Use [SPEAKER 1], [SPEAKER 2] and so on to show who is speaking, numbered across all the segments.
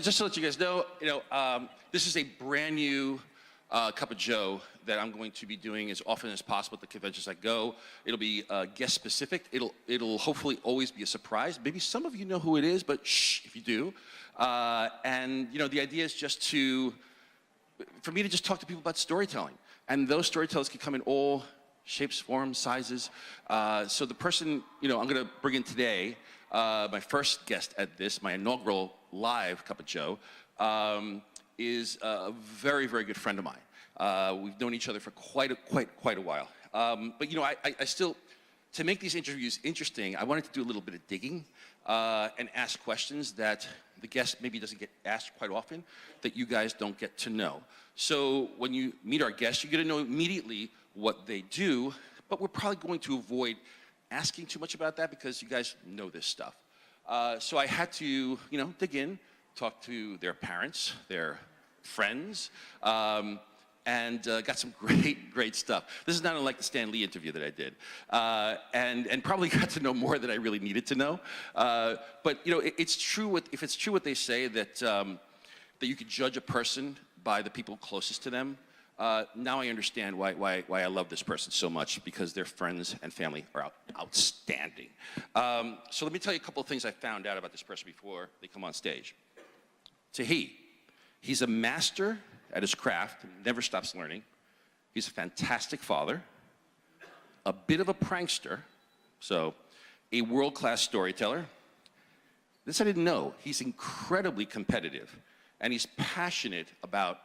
[SPEAKER 1] Just to let you guys know, this is a brand new Cup of Joe that I'm going to be doing as often as possible at the conventions I go. It'll be guest specific. It'll hopefully always be a surprise. Maybe some of you know who it is, but shh, if you do. And the idea is just for me to just talk to people about storytelling. And those storytellers can come in all shapes, forms, sizes. So the person, I'm gonna bring in today, my first guest at this, my inaugural live Cup of Joe, is a very, very good friend of mine. We've known each other for quite a while. But I still, to make these interviews interesting, I wanted to do a little bit of digging and ask questions that the guest maybe doesn't get asked quite often, that you guys don't get to know. So when you meet our guests, you're gonna know immediately what they do, but we're probably going to avoid asking too much about that because you guys know this stuff. So I had to, dig in, talk to their parents, their friends, and got some great stuff. This is not unlike the Stan Lee interview that I did, and probably got to know more than I really needed to know. But it's true. If it's true what they say that that you could judge a person by the people closest to them. Now I understand why I love this person so much, because their friends and family are outstanding. So let me tell you a couple of things I found out about this person before they come on stage. It's a he's a master at his craft, never stops learning. He's a fantastic father, a bit of a prankster, so a world-class storyteller. This I didn't know. He's incredibly competitive, and he's passionate about,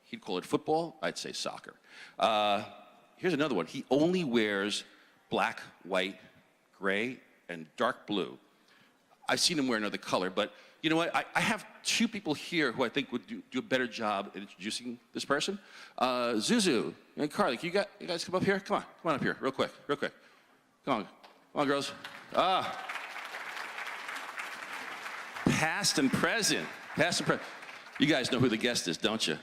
[SPEAKER 1] he'd call it football, I'd say soccer. Here's another one. He only wears black, white, gray, and dark blue. I've seen him wear another color, but you know what? I have two people here who I think would do a better job at introducing this person. Zuzu and Carly, can you guys come up here? Come on up here, real quick. Come on, girls. Past and present. You guys know who the guest is, don't you?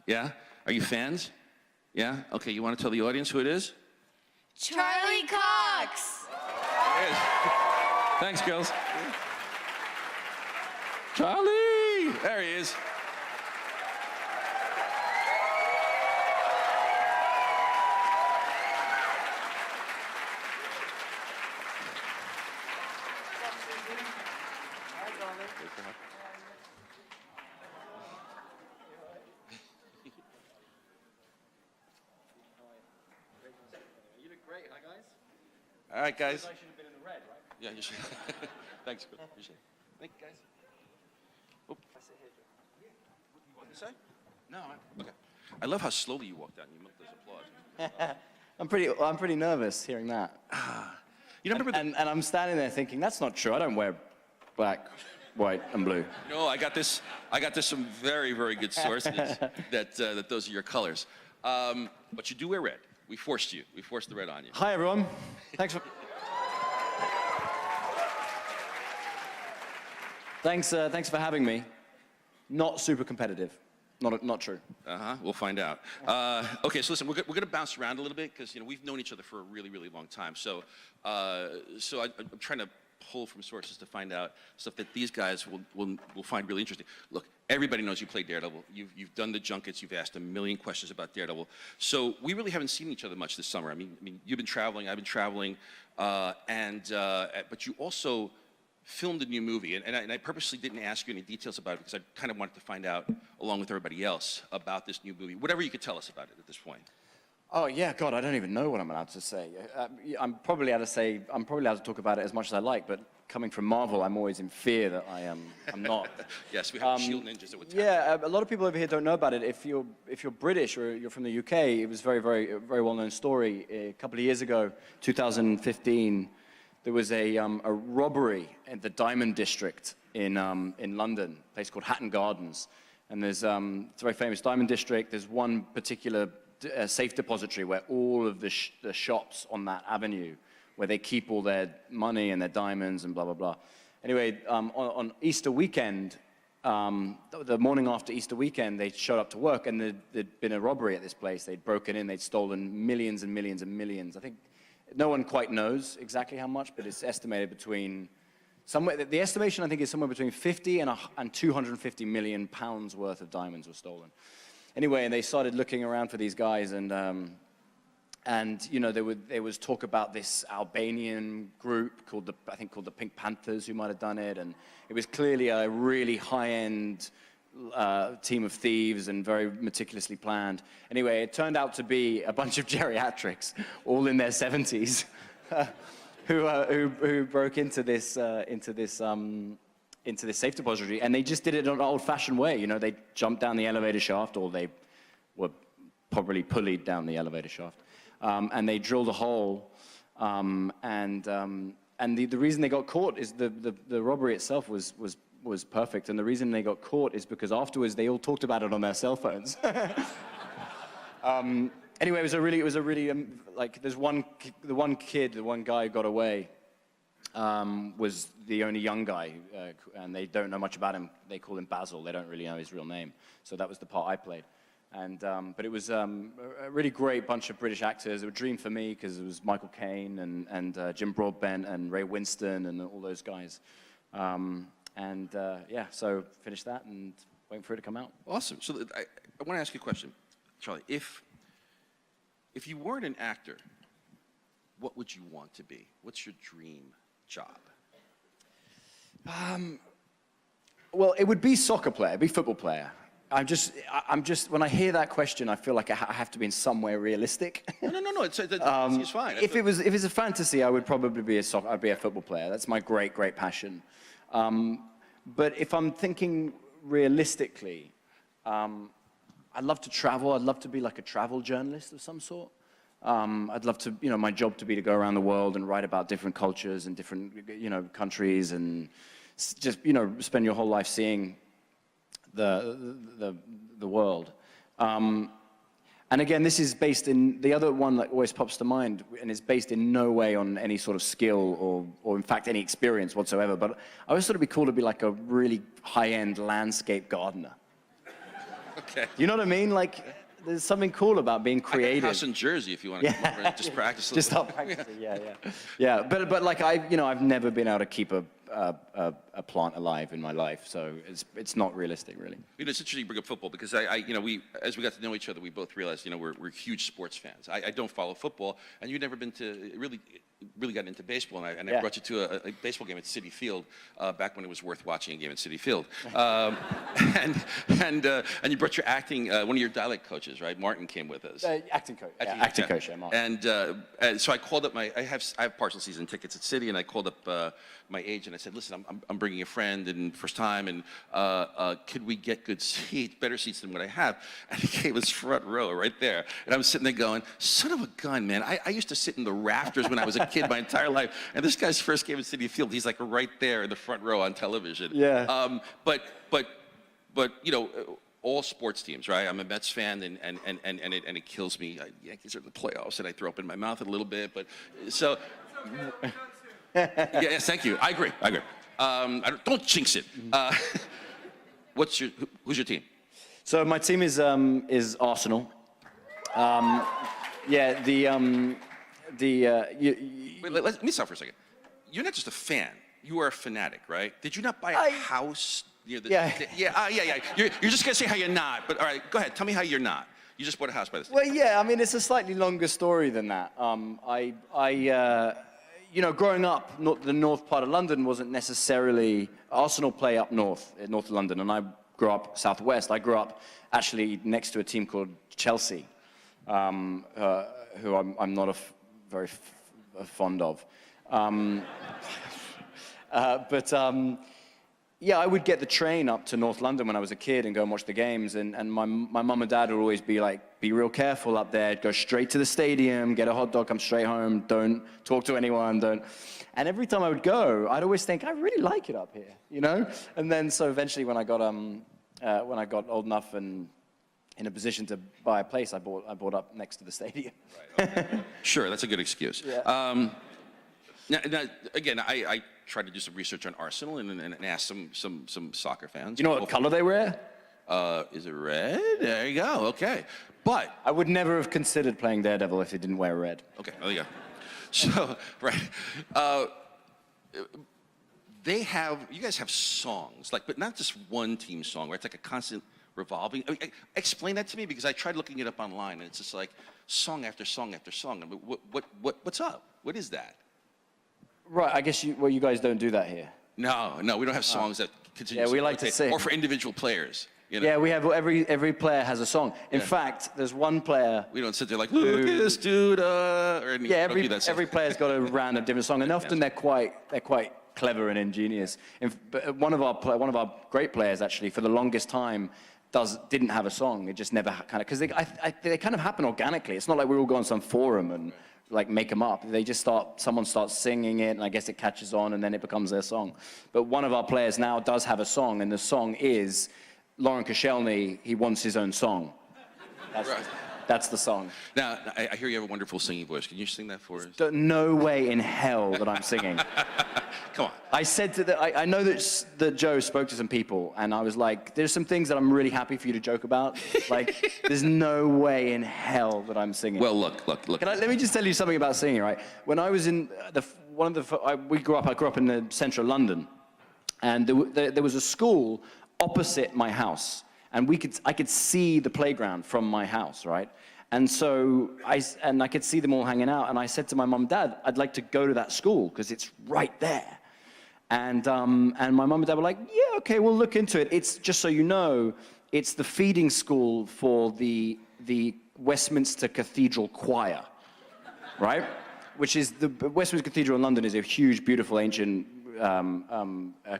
[SPEAKER 1] Yeah? Are you fans? Yeah? Okay, you want to tell the audience who it is?
[SPEAKER 2] Charlie Cox!
[SPEAKER 1] Thanks, girls. Charlie! There he is. All right, guys. I should have been in the red, right? Yeah, you should. Thanks, Chris. Appreciate it. Thank you, guys. Oh. I sit here, Joe. You want to say? No. Okay. I love how slowly you walk down. You make those applause.
[SPEAKER 3] I'm pretty nervous hearing that. And I'm standing there thinking, that's not true. I don't wear black, white, and blue.
[SPEAKER 1] No, I got this from very, very good sources that those are your colors. But you do wear red. We forced you. We forced the red on you.
[SPEAKER 3] Hi, everyone. Thanks for having me. Not super competitive. Not true.
[SPEAKER 1] We'll find out. Okay, so listen, we're going to bounce around a little bit because we've known each other for a really, really long time. So I'm trying to pull from sources to find out stuff that these guys will find really interesting. Look, everybody knows you play Daredevil. You've done the junkets. You've asked a million questions about Daredevil. So we really haven't seen each other much this summer. I mean, you've been traveling. I've been traveling, but you also filmed a new movie, and I purposely didn't ask you any details about it because I kind of wanted to find out, along with everybody else, about this new movie. Whatever you could tell us about it at this point.
[SPEAKER 3] Oh yeah, God, I don't even know what I'm allowed to say. I'm probably allowed to talk about it as much as I like, but coming from Marvel, I'm always in fear that I'm not.
[SPEAKER 1] Yes, we have shield ninjas that would tell.
[SPEAKER 3] Yeah, a lot of people over here don't know about it. If you're British or you're from the UK, it was very well-known story. A couple of years ago, 2015, there was a robbery in the Diamond District in London, a place called Hatton Gardens, and there's it's a very famous Diamond District. There's one particular safe depository where all of the shops on that avenue, where they keep all their money and their diamonds and blah, blah, blah. Anyway, on Easter weekend, the morning after Easter weekend, they showed up to work and there'd been a robbery at this place. They'd broken in, they'd stolen millions and millions and millions. I think no one quite knows exactly how much, but it's estimated between The estimation, I think, is somewhere between 50 and 250 million pounds worth of diamonds were stolen. Anyway, and they started looking around for these guys, and you know, there was talk about this Albanian group called the Pink Panthers who might have done it, and it was clearly a really high-end team of thieves and very meticulously planned. Anyway, it turned out to be a bunch of geriatrics, all in their 70s, who broke into this safe depository, and they just did it in an old-fashioned way. You know, they jumped down the elevator shaft, or they were probably pulleyed down the elevator shaft, and they drilled a hole. And the reason they got caught is the robbery itself was perfect, and the reason they got caught is because afterwards they all talked about it on their cell phones. Anyway, it was a really like the one guy who got away was the only young guy, and they don't know much about him. They call him Basil. They don't really know his real name. So that was the part I played. And but it was a really great bunch of British actors. It was a dream for me because it was Michael Caine and Jim Broadbent and Ray Winston and all those guys. Yeah, so finished that and waiting for it to come out.
[SPEAKER 1] Awesome. So I want to ask you a question, Charlie. If you weren't an actor, what would you want to be? What's your dream job?
[SPEAKER 3] Well, it would be soccer player, it'd be football player. I'm just, when I hear that question, I feel like I have to be in some way realistic.
[SPEAKER 1] No, it's fine.
[SPEAKER 3] If it's a fantasy, I would probably be I'd be a football player. That's my great passion. But if I'm thinking realistically, I'd love to travel. I'd love to be like a travel journalist of some sort. I'd love to, you know, my job to be to go around the world and write about different cultures and different, you know, countries, and just, you know, spend your whole life seeing the world. And again, this is based in, the other one that always pops to mind, and is based in no way on any sort of skill or in fact any experience whatsoever, but I always thought it'd be cool to be like a really high-end landscape gardener.
[SPEAKER 1] Okay.
[SPEAKER 3] You know what I mean? Like, there's something cool about being creative.
[SPEAKER 1] I got a house in Jersey if you want to come over and just practice a little.
[SPEAKER 3] Just start practicing, yeah. But like I've never been able to keep a plant alive in my life, so it's not realistic, really.
[SPEAKER 1] You know, it's interesting you bring up football because you know, as we got to know each other, we both realized, you know, we're huge sports fans. I don't follow football, and you've never been to really got into baseball, and I brought you to a baseball game at Citi Field back when it was worth watching a game at Citi Field. And you brought your acting, one of your dialect coaches, right? Martin came with us.
[SPEAKER 3] Acting coach. Acting coach, yeah, Martin.
[SPEAKER 1] And so I called up I have partial season tickets at Citi, and I called up my agent. I said, listen, I'm bringing a friend and first time, and could we get good seats, better seats than what I have? And he gave us front row right there. And I'm sitting there going, son of a gun, man. I used to sit in the rafters when I was a kid my entire life, and this guy's first game at Citi Field, he's like right there in the front row on television.
[SPEAKER 3] Yeah.
[SPEAKER 1] But you know, all sports teams, right? I'm a Mets fan, and it kills me. Yankees are in the playoffs, and I throw up in my mouth a little bit, but so. Yes, thank you. I agree. Don't jinx it. Who's your team?
[SPEAKER 3] So my team is Arsenal. Yeah,
[SPEAKER 1] Wait, let me stop for a second. You're not just a fan. You are a fanatic, right? Did you not buy a house near the...
[SPEAKER 3] Yeah.
[SPEAKER 1] Yeah. You're just going to say how you're not, but all right, go ahead. Tell me how you're not. You just bought a house by the...
[SPEAKER 3] Well, yeah, I mean, it's a slightly longer story than that. You know, growing up, the north part of London wasn't necessarily... Arsenal play up north, in north London, and I grew up southwest. I grew up actually next to a team called Chelsea, who I'm not very fond of. Yeah, I would get the train up to North London when I was a kid and go and watch the games, and my mum and dad would always be like, be real careful up there, go straight to the stadium, get a hot dog, come straight home, don't talk to anyone, don't... And every time I would go, I'd always think, I really like it up here, you know? And then, so eventually when I got old enough and in a position to buy a place, I bought up next to the stadium.
[SPEAKER 1] Right, okay. Sure, that's a good excuse.
[SPEAKER 3] Yeah.
[SPEAKER 1] Now, again, I tried to do some research on Arsenal and asked some soccer fans.
[SPEAKER 3] You know what color they wear?
[SPEAKER 1] Is it red? There you go. Okay, but
[SPEAKER 3] I would never have considered playing Daredevil if he didn't wear red.
[SPEAKER 1] Okay, there you go. So, right, you guys have songs, like, but not just one team song, right? It's like a constant revolving. I mean, explain that to me, because I tried looking it up online, and it's just like song after song after song. I mean, what's up? What is that?
[SPEAKER 3] Right, I guess you guys don't do that here.
[SPEAKER 1] No, we don't have songs that continue.
[SPEAKER 3] Yeah, we like to sing.
[SPEAKER 1] Or for individual players. You know?
[SPEAKER 3] Yeah, we have every player has a song. In fact, there's one player.
[SPEAKER 1] We don't sit there like, look at this dude.
[SPEAKER 3] Yeah, every player's got a random different song, and often they're quite clever and ingenious. But one of our great players, actually, for the longest time, didn't have a song. It just never kind of, because they kind of happen organically. It's not like we all go on some forum and like make them up. They just someone starts singing it, and I guess it catches on, and then it becomes their song. But one of our players now does have a song, and the song is Lauren Koscielny. He wants his own song. That's the song.
[SPEAKER 1] Now, I hear you have a wonderful singing voice. Can you sing that for us?
[SPEAKER 3] No way in hell that I'm singing.
[SPEAKER 1] Come on.
[SPEAKER 3] I said I know that Joe spoke to some people, and I was like, there's some things that I'm really happy for you to joke about. Like, there's no way in hell that I'm singing.
[SPEAKER 1] Well, look.
[SPEAKER 3] Let me just tell you something about singing, right? When I was in I grew up in the central London, and there was a school opposite my house, and I could see the playground from my house, right? And so I could see them all hanging out, and I said to my mum and dad, I'd like to go to that school because it's right there. And my mum and dad were like, yeah, okay, we'll look into it. It's, just so you know, it's the feeding school for the Westminster Cathedral Choir, right? Which is the Westminster Cathedral in London is a huge, beautiful, ancient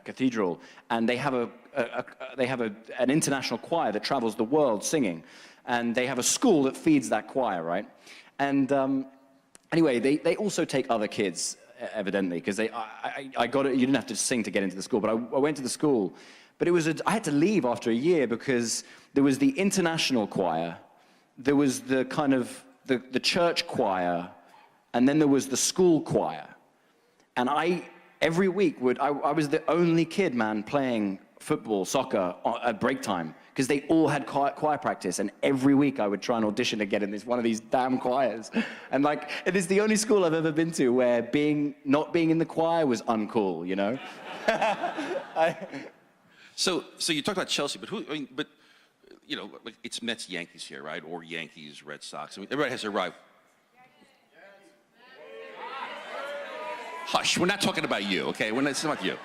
[SPEAKER 3] cathedral, and they have an international choir that travels the world singing, and they have a school that feeds that choir, right? And anyway, they also take other kids, evidently, because I got it. You didn't have to sing to get into the school, but I went to the school, but I had to leave after a year because there was the international choir, there was the kind of the church choir, and then there was the school choir, and every week I was the only kid, man, playing football, soccer at break time, because they all had choir practice, and every week I would try and audition to get in one of these damn choirs. And like, it is the only school I've ever been to where not being in the choir was uncool, you know?
[SPEAKER 1] So you talked about Chelsea, but you know, like, it's Mets, Yankees here, right? Or Yankees, Red Sox. I mean, everybody has their rival. Hush, we're not talking about you, okay? It's not you.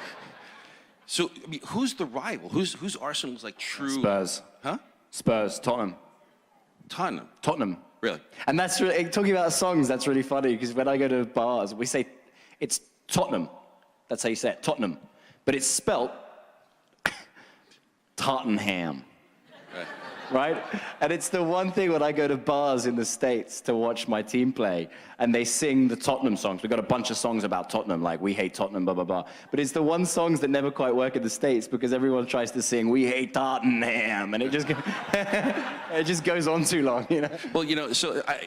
[SPEAKER 1] So, I mean, who's the rival? Who's Arsenal's like true?
[SPEAKER 3] Spurs.
[SPEAKER 1] Huh?
[SPEAKER 3] Spurs, Tottenham.
[SPEAKER 1] Tottenham. Really?
[SPEAKER 3] And that's really, talking about songs, that's really funny, because when I go to bars, we say, it's Tottenham. That's how you say it, Tottenham. But it's spelt Tottenham. Right? And it's the one thing when I go to bars in the States to watch my team play, and they sing the Tottenham songs. We've got a bunch of songs about Tottenham, like We Hate Tottenham, blah, blah, blah. But it's the one songs that never quite work in the States because everyone tries to sing We Hate Tottenham, and it just goes on too long, you know?
[SPEAKER 1] Well, you know, so I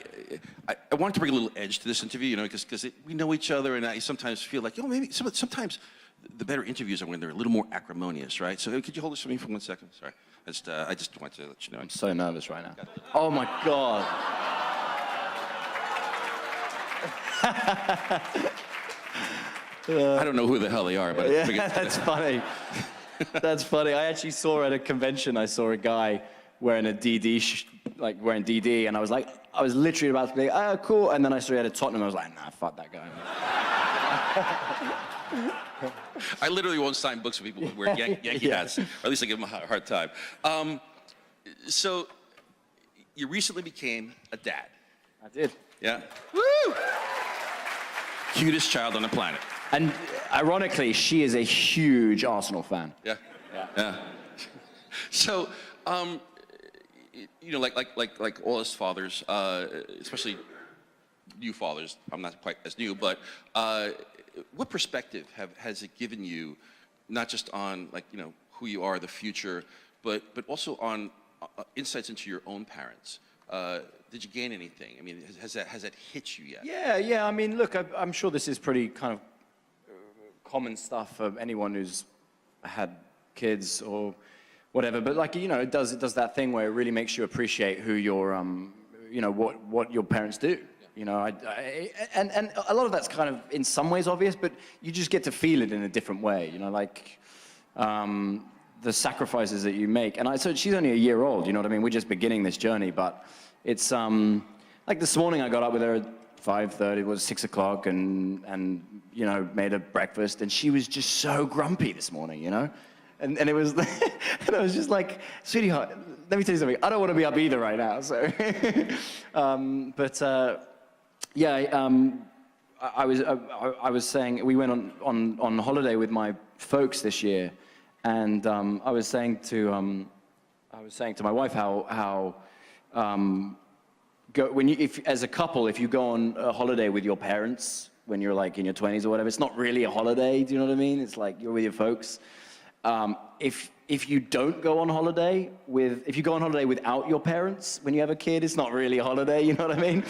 [SPEAKER 1] wanted to bring a little edge to this interview, you know, because we know each other, and I sometimes feel like, you know, maybe sometimes the better interviews are when they're a little more acrimonious, right? So could you hold this for me for 1 second? Sorry. I just wanted to let you know.
[SPEAKER 3] I'm so nervous right now. Oh my God.
[SPEAKER 1] I don't know who the hell they are, but
[SPEAKER 3] yeah, that's funny. That's funny. I actually saw at a convention, I saw a guy wearing a wearing DD, and I was literally about to be like, oh, cool. And then I saw he had a Tottenham. I was like, nah, fuck that guy.
[SPEAKER 1] I literally won't sign books with people who wear Yankee hats, or at least I give them a hard time. So, you recently became a dad.
[SPEAKER 3] I did.
[SPEAKER 1] Yeah? Woo! Cutest child on the planet.
[SPEAKER 3] And ironically, she is a huge Arsenal fan.
[SPEAKER 1] Yeah. So, you know, like all us fathers, especially new fathers, I'm not quite as new, but what perspective has it given you, not just on, like, you know, who you are, the future, but also on insights into your own parents? Did you gain anything? I mean, has that hit you yet?
[SPEAKER 3] Yeah. I mean, look, I'm sure this is pretty kind of common stuff for anyone who's had kids or whatever. But like, you know, it does that thing where it really makes you appreciate who your, you know, what your parents do. You know, and a lot of that's kind of in some ways obvious, but you just get to feel it in a different way. You know, like the sacrifices that you make. And so she's only a year old. You know what I mean? We're just beginning this journey, but it's like this morning I got up with her at 5:30. It was 6 o'clock, and you know, made her breakfast, and she was just so grumpy this morning. You know. And it was, and I was just like, sweetheart, let me tell you something. I don't want to be up either right now. So, I was saying we went on holiday with my folks this year, and I was saying to my wife how as a couple, if you go on a holiday with your parents when you're like in your 20s or whatever, it's not really a holiday. Do you know what I mean? It's like you're with your folks. If you don't go on holiday if you go on holiday without your parents when you have a kid, it's not really a holiday, you know what I mean?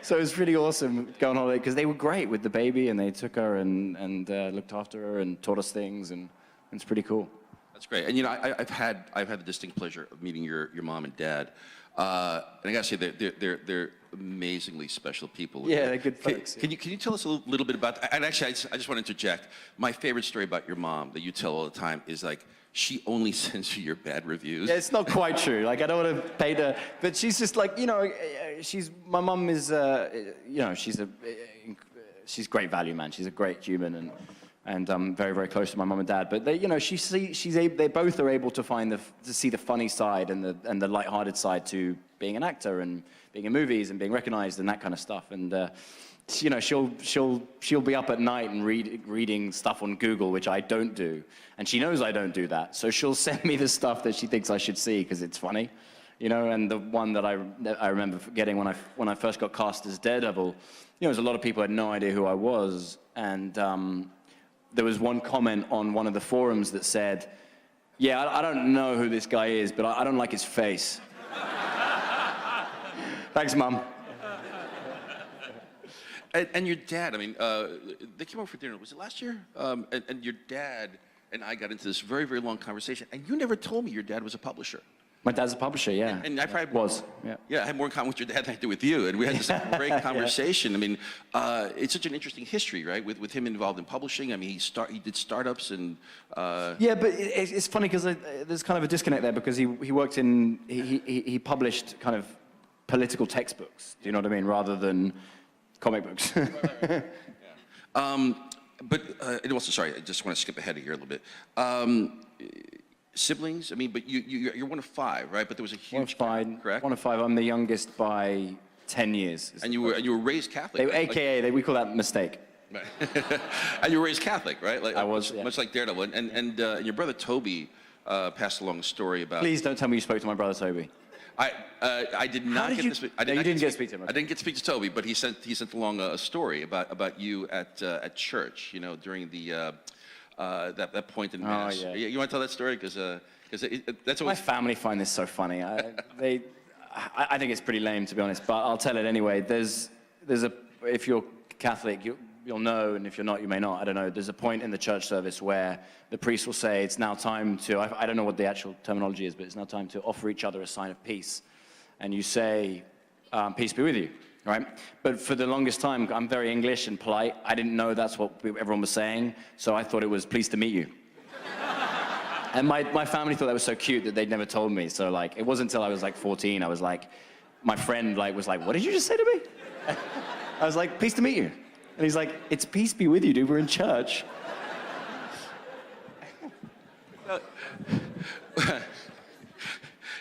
[SPEAKER 3] So it was pretty awesome going on holiday because they were great with the baby, and they took her and looked after her and taught us things, and it's pretty cool.
[SPEAKER 1] That's great. And you know, I've had the distinct pleasure of meeting your mom and dad, and I gotta say they're amazingly special people.
[SPEAKER 3] Yeah, they're good folks.
[SPEAKER 1] Can you tell us a little bit about? And actually, I just want to interject. My favorite story about your mom that you tell all the time is like she only sends you your bad reviews.
[SPEAKER 3] Yeah, it's not quite true. Like I don't want to paint her, but she's just like, you know, my mom is you know, she's great value, man. She's a great human, and I'm very, very close to my mom and dad. But they, you know, they both are able to see the funny side and the lighthearted side to being an actor and being in movies and being recognized and that kind of stuff. And you know, she'll be up at night and reading stuff on Google, which I don't do, and she knows I don't do that. So she'll send me the stuff that she thinks I should see because it's funny, you know. And the one that I remember getting when I first got cast as Daredevil, you know, there's a lot of people had no idea who I was, and there was one comment on one of the forums that said, "Yeah, I don't know who this guy is, but I don't like his face." Thanks, Mom.
[SPEAKER 1] And your dad, I mean, they came over for dinner. Was it last year? And your dad and I got into this very, very long conversation. And you never told me your dad was a publisher.
[SPEAKER 3] My dad's a publisher, yeah.
[SPEAKER 1] And I probably
[SPEAKER 3] was, yeah.
[SPEAKER 1] Yeah, I had more in common with your dad than I did with you. And we had this great conversation. Yeah. I mean, it's such an interesting history, right? With him involved in publishing. I mean, he did startups and.
[SPEAKER 3] Yeah, but it's funny because there's kind of a disconnect there because he worked he published kind of political textbooks. Do you know what I mean? Rather than comic books.
[SPEAKER 1] Yeah. And also, sorry, I just want to skip ahead here a little bit. Siblings? I mean, but you're one of 5, right? But there was a huge gap, correct?
[SPEAKER 3] One of 5. I'm the youngest by 10 years.
[SPEAKER 1] And you were raised Catholic.
[SPEAKER 3] Right? AKA, we call that mistake.
[SPEAKER 1] Right. And you were raised Catholic, right? Like,
[SPEAKER 3] I was, yeah.
[SPEAKER 1] Much like Daredevil. And your brother Toby passed along a story about.
[SPEAKER 3] Please don't tell me you spoke to my brother Toby.
[SPEAKER 1] I did not get to speak.
[SPEAKER 3] You didn't get to speak to him.
[SPEAKER 1] I didn't get to speak to Toby, but he sent along a story about you at church. You know, during the that point in Mass.
[SPEAKER 3] Yeah.
[SPEAKER 1] You want to tell that story because that's always.
[SPEAKER 3] My family find this so funny. I think it's pretty lame, to be honest, but I'll tell it anyway. If you're Catholic, you'll know, and if you're not, you may not. I don't know. There's a point in the church service where the priest will say, it's now time to, I don't know what the actual terminology is, but it's now time to offer each other a sign of peace. And you say, peace be with you, right? But for the longest time, I'm very English and polite. I didn't know that's what everyone was saying, so I thought it was pleased to meet you. And my family thought that was so cute that they'd never told me. So like, it wasn't until I was like 14, I was like, my friend was like, what did you just say to me? I was like, pleased to meet you. And he's like, it's peace be with you, dude, we're in church.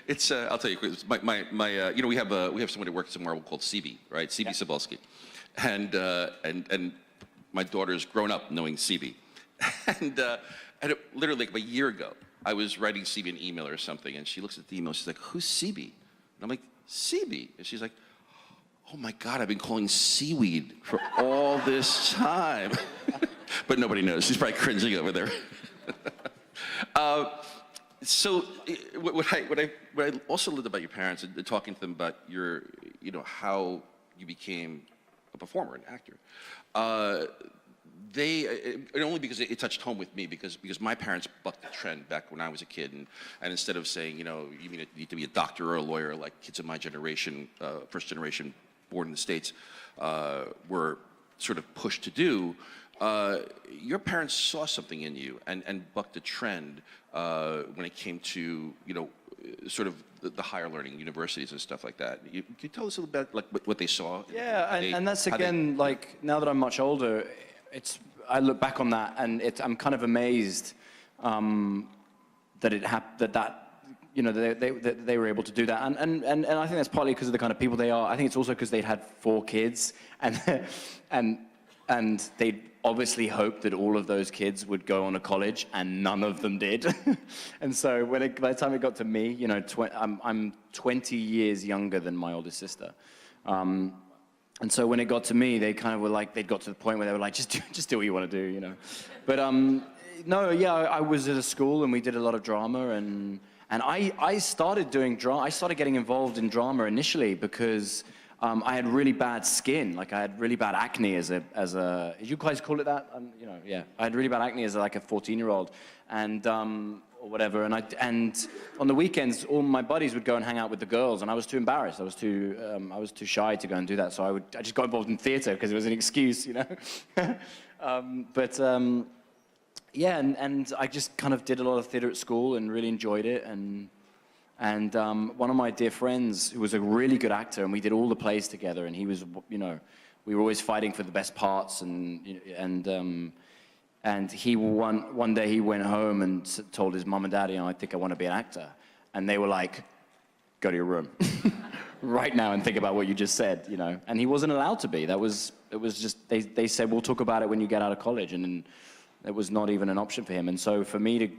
[SPEAKER 1] It's, I'll tell you, you know, we have someone who works in Marvel called CB, right? CB yeah. Cebulski. And my daughter's grown up knowing CB. And literally like a year ago, I was writing CB an email or something, and she looks at the email, she's like, who's CB? And I'm like, CB? And she's like, oh my God, I've been calling seaweed for all this time. But nobody knows. She's probably cringing over there. So what I also loved about your parents and talking to them about your, you know, how you became a performer, an actor. And only because it touched home with me, because my parents bucked the trend back when I was a kid, and instead of saying, you know, you need to be a doctor or a lawyer like kids of my generation, first generation born in the States were sort of pushed to do, your parents saw something in you and bucked a trend when it came to, sort of the higher learning, universities and stuff like that. Can you tell us a little bit like what they saw?
[SPEAKER 3] Yeah, and that's again, like, now that I'm much older, I look back on that and I'm kind of amazed that it happened, that they were able to do that. And I think that's partly because of the kind of people they are. I think it's also because they'd had 4 kids and they'd obviously hoped that all of those kids would go on to college, and none of them did. And so by the time it got to me, I'm 20 years younger than my oldest sister. And so when it got to me, they kind of were like, they'd got to the point where they were like, just do what you want to do, But no, yeah, I was at a school and we did a lot of drama, and I started doing drama. I started getting involved in drama initially because I had really bad skin. Like, I had really bad acne as a did you guys call it that? Yeah. I had really bad acne as like a 14-year-old, and or whatever. And on the weekends, all my buddies would go and hang out with the girls, and I was too embarrassed. I was too shy to go and do that. So I just got involved in theater because it was an excuse, Yeah, and I just kind of did a lot of theater at school and really enjoyed it. And one of my dear friends, who was a really good actor, and we did all the plays together, and he was, we were always fighting for the best parts, and he one day he went home and told his mom and dad, I think I want to be an actor. And they were like, go to your room right now and think about what you just said, And he wasn't allowed to be. It was just, they said, we'll talk about it when you get out of college. And it was not even an option for him. And so for me to,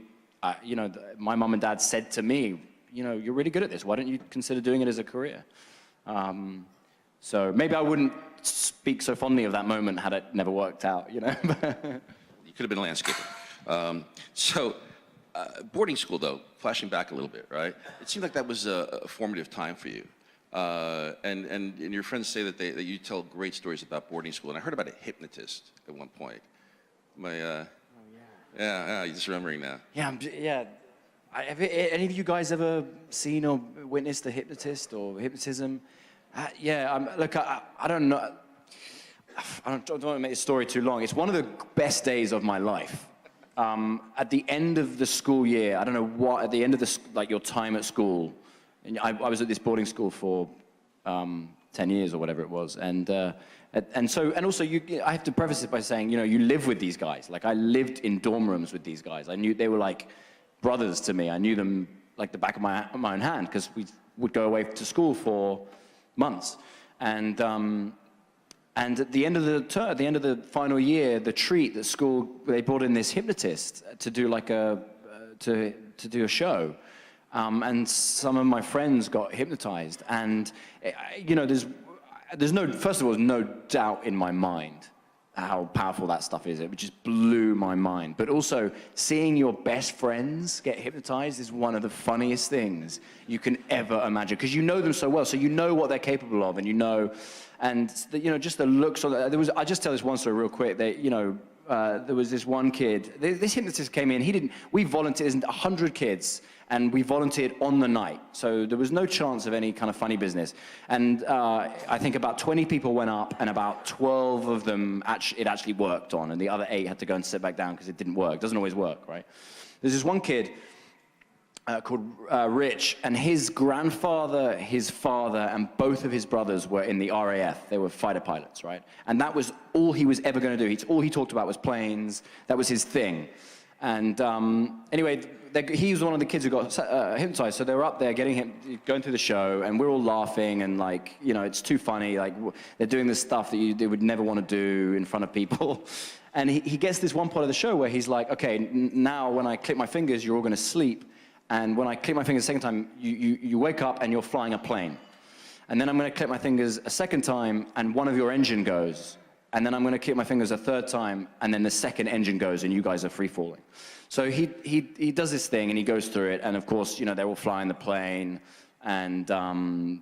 [SPEAKER 3] my mom and dad said to me, you're really good at this. Why don't you consider doing it as a career? So maybe I wouldn't speak so fondly of that moment had it never worked out, You
[SPEAKER 1] could have been a landscaper. Boarding school, though, flashing back a little bit, right? It seemed like that was a formative time for you. And your friends say that you tell great stories about boarding school. And I heard about a hypnotist at one point. Yeah, you're just remembering now.
[SPEAKER 3] Yeah. Have any of you guys ever seen or witnessed a hypnotist or hypnotism? Look, I don't know. I don't want to make the story too long. It's one of the best days of my life. At the end of the school year, I don't know what, at the end of your time at school, and I was at this boarding school for 10 years or whatever it was, and also I have to preface it by saying, you live with these guys. Like, I lived in dorm rooms with these guys. I knew they were like brothers to me. I knew them like the back of my own hand because we would go away to school for months, and at the end of the term, at the end of the final year, the treat at school, they brought in this hypnotist to do like to do a show. And some of my friends got hypnotized, and first of all, there's no doubt in my mind how powerful that stuff is. It just blew my mind. But also, seeing your best friends get hypnotized is one of the funniest things you can ever imagine, because you know them so well, so you know what they're capable of, and just the looks on. I'll just tell this one story real quick. There was this one kid. This hypnotist came in. We volunteered. There's 100 kids, and we volunteered on the night. So there was no chance of any kind of funny business. And I think about 20 people went up, and about 12 of them it actually worked on, and the other 8 had to go and sit back down because it didn't work. It doesn't always work, right? There's this one kid called Rich, and his grandfather, his father, and both of his brothers were in the RAF. They were fighter pilots, right? And that was all he was ever going to do. All he talked about was planes. That was his thing. And anyway, he was one of the kids who got hypnotized. So they were up there going through the show, and we're all laughing, and it's too funny. Like, they're doing this stuff that they would never want to do in front of people. And he gets this one part of the show where he's like, okay, now when I click my fingers, you're all going to sleep. And when I click my fingers a second time, you wake up and you're flying a plane. And then I'm going to click my fingers a second time, and one of your engine goes. And then I'm going to click my fingers a third time, and then the second engine goes, and you guys are free falling. So he does this thing, and he goes through it. And of course, they're all flying the plane, and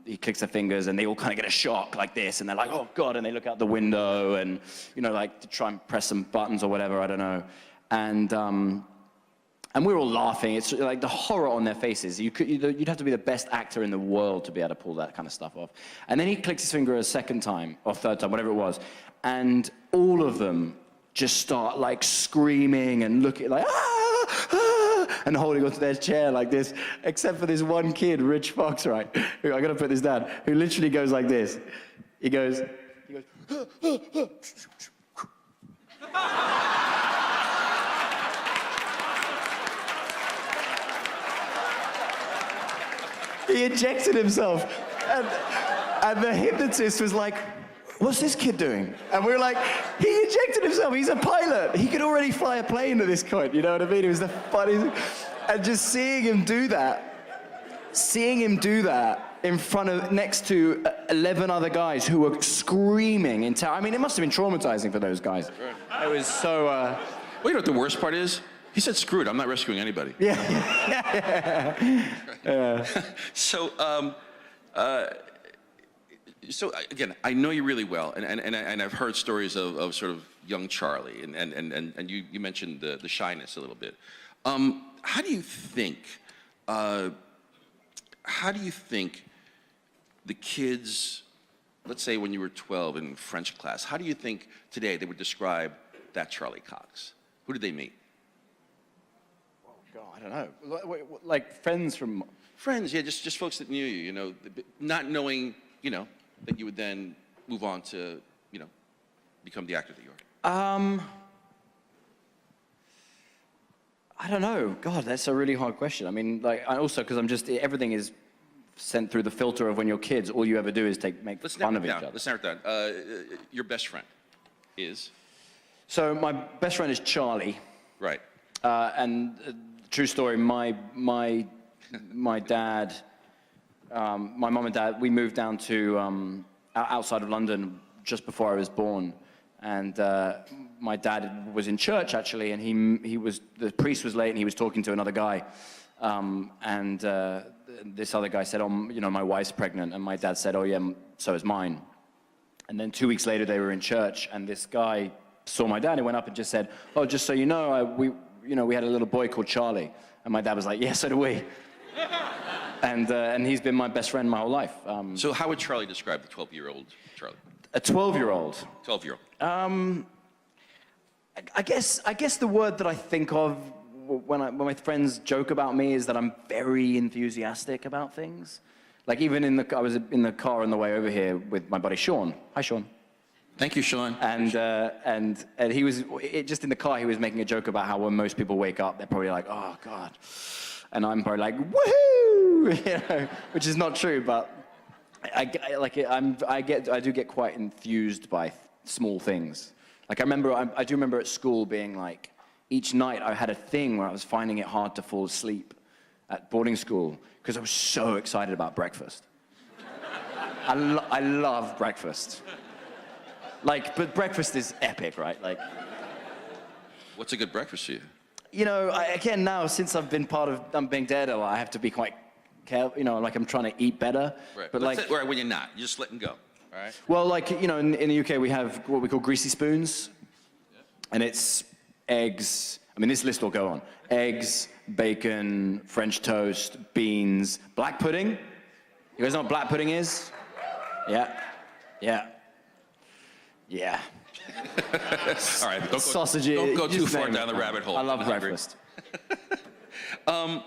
[SPEAKER 3] he clicks their fingers, and they all kind of get a shock like this, and they're like, oh God, and they look out the window, and like to try and press some buttons or whatever, I don't know. And we're all laughing. It's like the horror on their faces. You'd have to be the best actor in the world to be able to pull that kind of stuff off. And then he clicks his finger a second time, or third time, whatever it was, and all of them just start like screaming and looking like, ah, ah, and holding onto their chair like this, except for this one kid, Rich Fox, right? Who, I gotta put this down, who literally goes like this. He goes, he injected himself, and the hypnotist was like, what's this kid doing? And we were like, he injected himself, he's a pilot. He could already fly a plane at this point, you know what I mean? It was the funniest, and just seeing him do that in front of, next to 11 other guys who were screaming in terror. I mean, it must have been traumatizing for those guys. It was so,
[SPEAKER 1] Well, you know what the worst part is? He said, screw it, I'm not rescuing anybody.
[SPEAKER 3] yeah.
[SPEAKER 1] So again, I know you really well, and I've heard stories of sort of young Charlie, and you mentioned the shyness a little bit. How do you think the kids, let's say when you were 12 in French class, how do you think today they would describe that Charlie Cox? Who did they meet?
[SPEAKER 3] Oh, God, I don't know. Like friends from...
[SPEAKER 1] Friends, yeah, just folks that knew you, you know, not knowing, you know, that you would then move on to, you know, become the actor that you are.
[SPEAKER 3] I don't know. God, that's a really hard question. I mean, like, I also, because I'm just, everything is sent through the filter of when you're kids. All you ever do is make fun of each other.
[SPEAKER 1] Let's narrow it down. Your best friend is?
[SPEAKER 3] So my best friend is Charlie.
[SPEAKER 1] Right.
[SPEAKER 3] And true story, my dad, my mom and dad, we moved down to outside of London just before I was born. And my dad was in church, actually, and the priest was late, and he was talking to another guy. This other guy said, oh, you know, my wife's pregnant. And my dad said, oh, yeah, so is mine. And then 2 weeks later, they were in church, and this guy saw my dad and went up and just said, oh, just so you know, we had a little boy called Charlie. And my dad was like, yeah, so do we. And he's been my best friend my whole life.
[SPEAKER 1] So how would Charlie describe the 12-year-old Charlie?
[SPEAKER 3] A 12-year-old?
[SPEAKER 1] 12-year-old.
[SPEAKER 3] I guess the word that I think of when my friends joke about me is that I'm very enthusiastic about things. Like even I was in the car on the way over here with my buddy Sean. Hi, Sean.
[SPEAKER 1] Thank you, Sean.
[SPEAKER 3] And he was, just in the car, he was making a joke about how when most people wake up, they're probably like, oh, God. And I'm probably like, woohoo! You know, which is not true, but I do get quite enthused by small things. Like I do remember at school being like, each night I had a thing where I was finding it hard to fall asleep at boarding school because I was so excited about breakfast. I love breakfast. Like, but breakfast is epic, right? Like,
[SPEAKER 1] what's a good breakfast for you?
[SPEAKER 3] You know, again, now, since I've been part of being Daredevil, I have to be quite careful, you know, like I'm trying to eat better.
[SPEAKER 1] Right.
[SPEAKER 3] But like,
[SPEAKER 1] or when you're not, you're just letting go, all right?
[SPEAKER 3] Well, like, you know, in the UK, we have what we call greasy spoons. Yeah. And it's eggs, I mean, this list will go on. Eggs, bacon, French toast, beans, black pudding. You guys know what black pudding is? Yeah. Yeah. Yeah.
[SPEAKER 1] All right,
[SPEAKER 3] sausages.
[SPEAKER 1] Don't go too far down the rabbit hole.
[SPEAKER 3] I love breakfast. But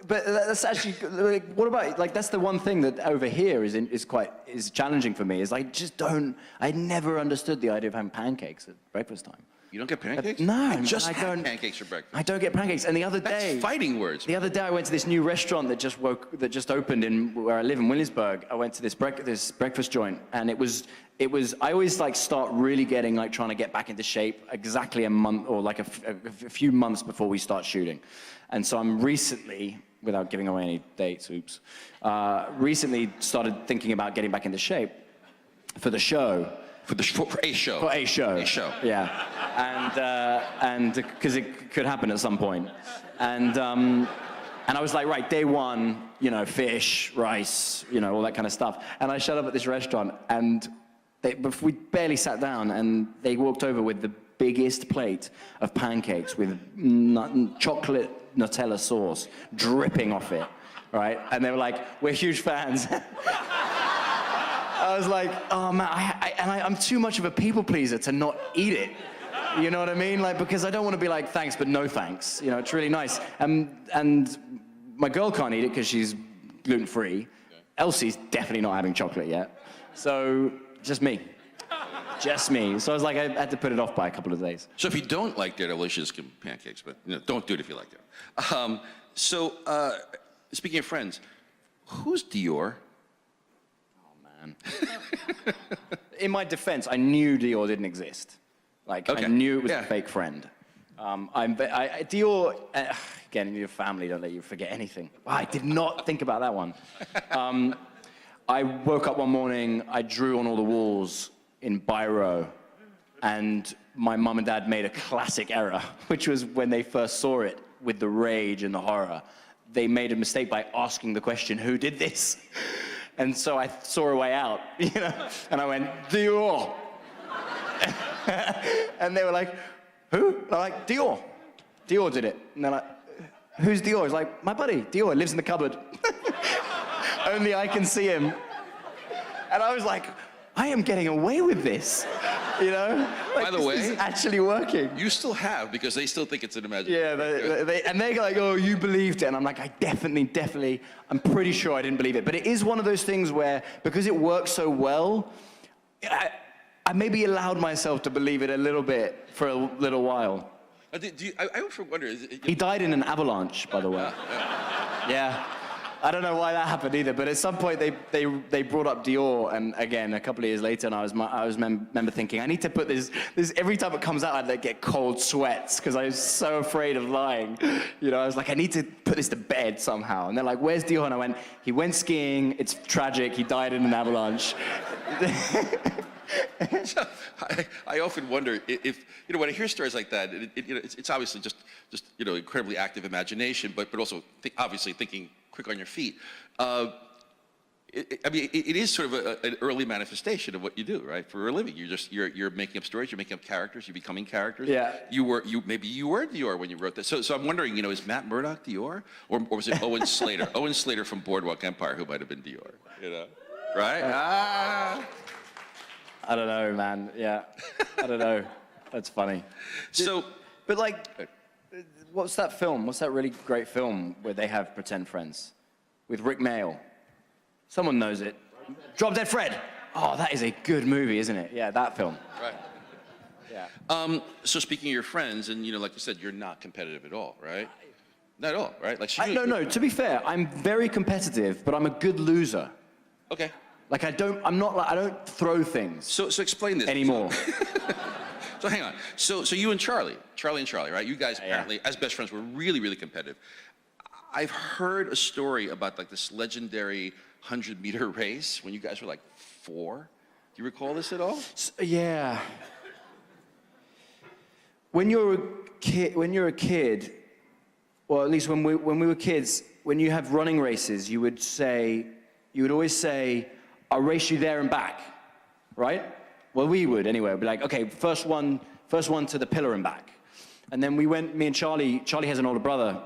[SPEAKER 3] that's actually, like, what about, like, that's the one thing that over here is challenging for me, is I never understood the idea of having pancakes at breakfast time.
[SPEAKER 1] You don't get pancakes?
[SPEAKER 3] No,
[SPEAKER 1] I just had pancakes for breakfast.
[SPEAKER 3] I don't get pancakes. And the other day...
[SPEAKER 1] That's fighting words.
[SPEAKER 3] The other day I went to this new restaurant that just opened in where I live in Williamsburg. I went to this breakfast joint, and it was I always like start really getting like trying to get back into shape exactly a month or like a few months before we start shooting. And so I'm recently, without giving away any dates, oops, recently started thinking about getting back into shape for the show.
[SPEAKER 1] For a show.
[SPEAKER 3] For a show.
[SPEAKER 1] A show.
[SPEAKER 3] Yeah. And because it could happen at some point. And I was like, right, day one, you know, fish, rice, you know, all that kind of stuff. And I showed up at this restaurant, and we barely sat down, and they walked over with the biggest plate of pancakes with chocolate Nutella sauce dripping off it, right? And they were like, we're huge fans. I was like, oh man, I'm too much of a people pleaser to not eat it. You know what I mean? Like, because I don't want to be like, thanks, but no thanks. You know, it's really nice. And my girl can't eat it because she's gluten-free. Okay. Elsie's definitely not having chocolate yet. So, just me. Just me. So I was like, I had to put it off by a couple of days.
[SPEAKER 1] So if you don't like their delicious pancakes, but don't do it if you like them. Speaking of friends, who's Dior?
[SPEAKER 3] In my defense, I knew Dior didn't exist. Like, okay. I knew it was a fake friend. Dior, again, your family don't let you forget anything. I did not think about that one. I woke up one morning, I drew on all the walls in biro, and my mum and dad made a classic error, which was when they first saw it with the rage and the horror. They made a mistake by asking the question, who did this? And so I saw a way out, you know, and I went, Dior. And they were like, who? And I'm like, Dior. Dior did it. And they're like, who's Dior? He's like, my buddy, Dior, lives in the cupboard. Only I can see him. And I was like, I am getting away with this, you know? Like,
[SPEAKER 1] by the way,
[SPEAKER 3] this is actually working.
[SPEAKER 1] You still have, because they still think it's an imagination.
[SPEAKER 3] Yeah, and they're like, oh, you believed it. And I'm like, I definitely, I'm pretty sure I didn't believe it. But it is one of those things where, because it works so well, I maybe allowed myself to believe it a little bit for a little while.
[SPEAKER 1] I often wonder...
[SPEAKER 3] He died in an avalanche, by the way. Yeah. I don't know why that happened either, but at some point they brought up Dior, and again, a couple of years later, and I remember thinking, I need to put this every time it comes out, I'd like get cold sweats, because I was so afraid of lying. You know, I was like, I need to put this to bed somehow. And they're like, where's Dior? And I went, he went skiing, it's tragic, he died in an avalanche.
[SPEAKER 1] So, I often wonder if, when I hear stories like that, it's obviously just incredibly active imagination, but also obviously thinking quick on your feet. It is sort of an early manifestation of what you do, right? For a living, you're making up stories, you're making up characters, you're becoming characters.
[SPEAKER 3] Yeah.
[SPEAKER 1] Maybe you were Dior when you wrote this. So I'm wondering, is Matt Murdock Dior, or was it Owen Slater? Owen Slater from Boardwalk Empire, who might have been Dior, right?
[SPEAKER 3] I don't know, man. Yeah, I don't know. That's funny. But like, what's that film? What's that really great film where they have pretend friends with Rick Mayall? Someone knows it. Drop Dead Fred. Oh, that is a good movie, isn't it? Yeah, that film.
[SPEAKER 1] Right.
[SPEAKER 3] Yeah.
[SPEAKER 1] So speaking of your friends, and like you said, you're not competitive at all, right? Not at all, right? Like
[SPEAKER 3] no. To be fair, I'm very competitive, but I'm a good loser.
[SPEAKER 1] Okay.
[SPEAKER 3] Like I don't throw things.
[SPEAKER 1] So explain this
[SPEAKER 3] anymore.
[SPEAKER 1] So hang on. So you and Charlie, right? You guys apparently, as best friends, were really, really competitive. I've heard a story about like this legendary 100-meter race when you guys were like 4. Do you recall this at all?
[SPEAKER 3] Yeah. When you're a kid, or at least when we were kids, when you have running races, you would always say, I'll race you there and back, right? Well, we would anyway. We'd be like, okay, first one to the pillar and back. And then me and Charlie has an older brother,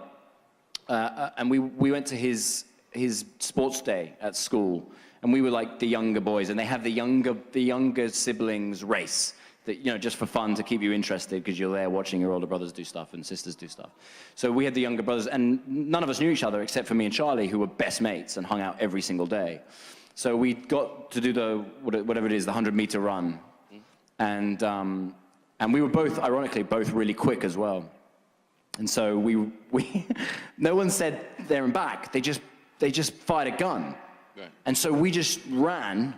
[SPEAKER 3] and we went to his sports day at school, and we were like the younger boys, and they have the younger siblings race, that, just for fun, to keep you interested, because you're there watching your older brothers do stuff and sisters do stuff. So we had the younger brothers, and none of us knew each other except for me and Charlie, who were best mates and hung out every single day. So we got to do whatever it is, the 100-meter run. And we were both, ironically, really quick as well. And so we no one said there and back. They just fired a gun. Right. And so we just ran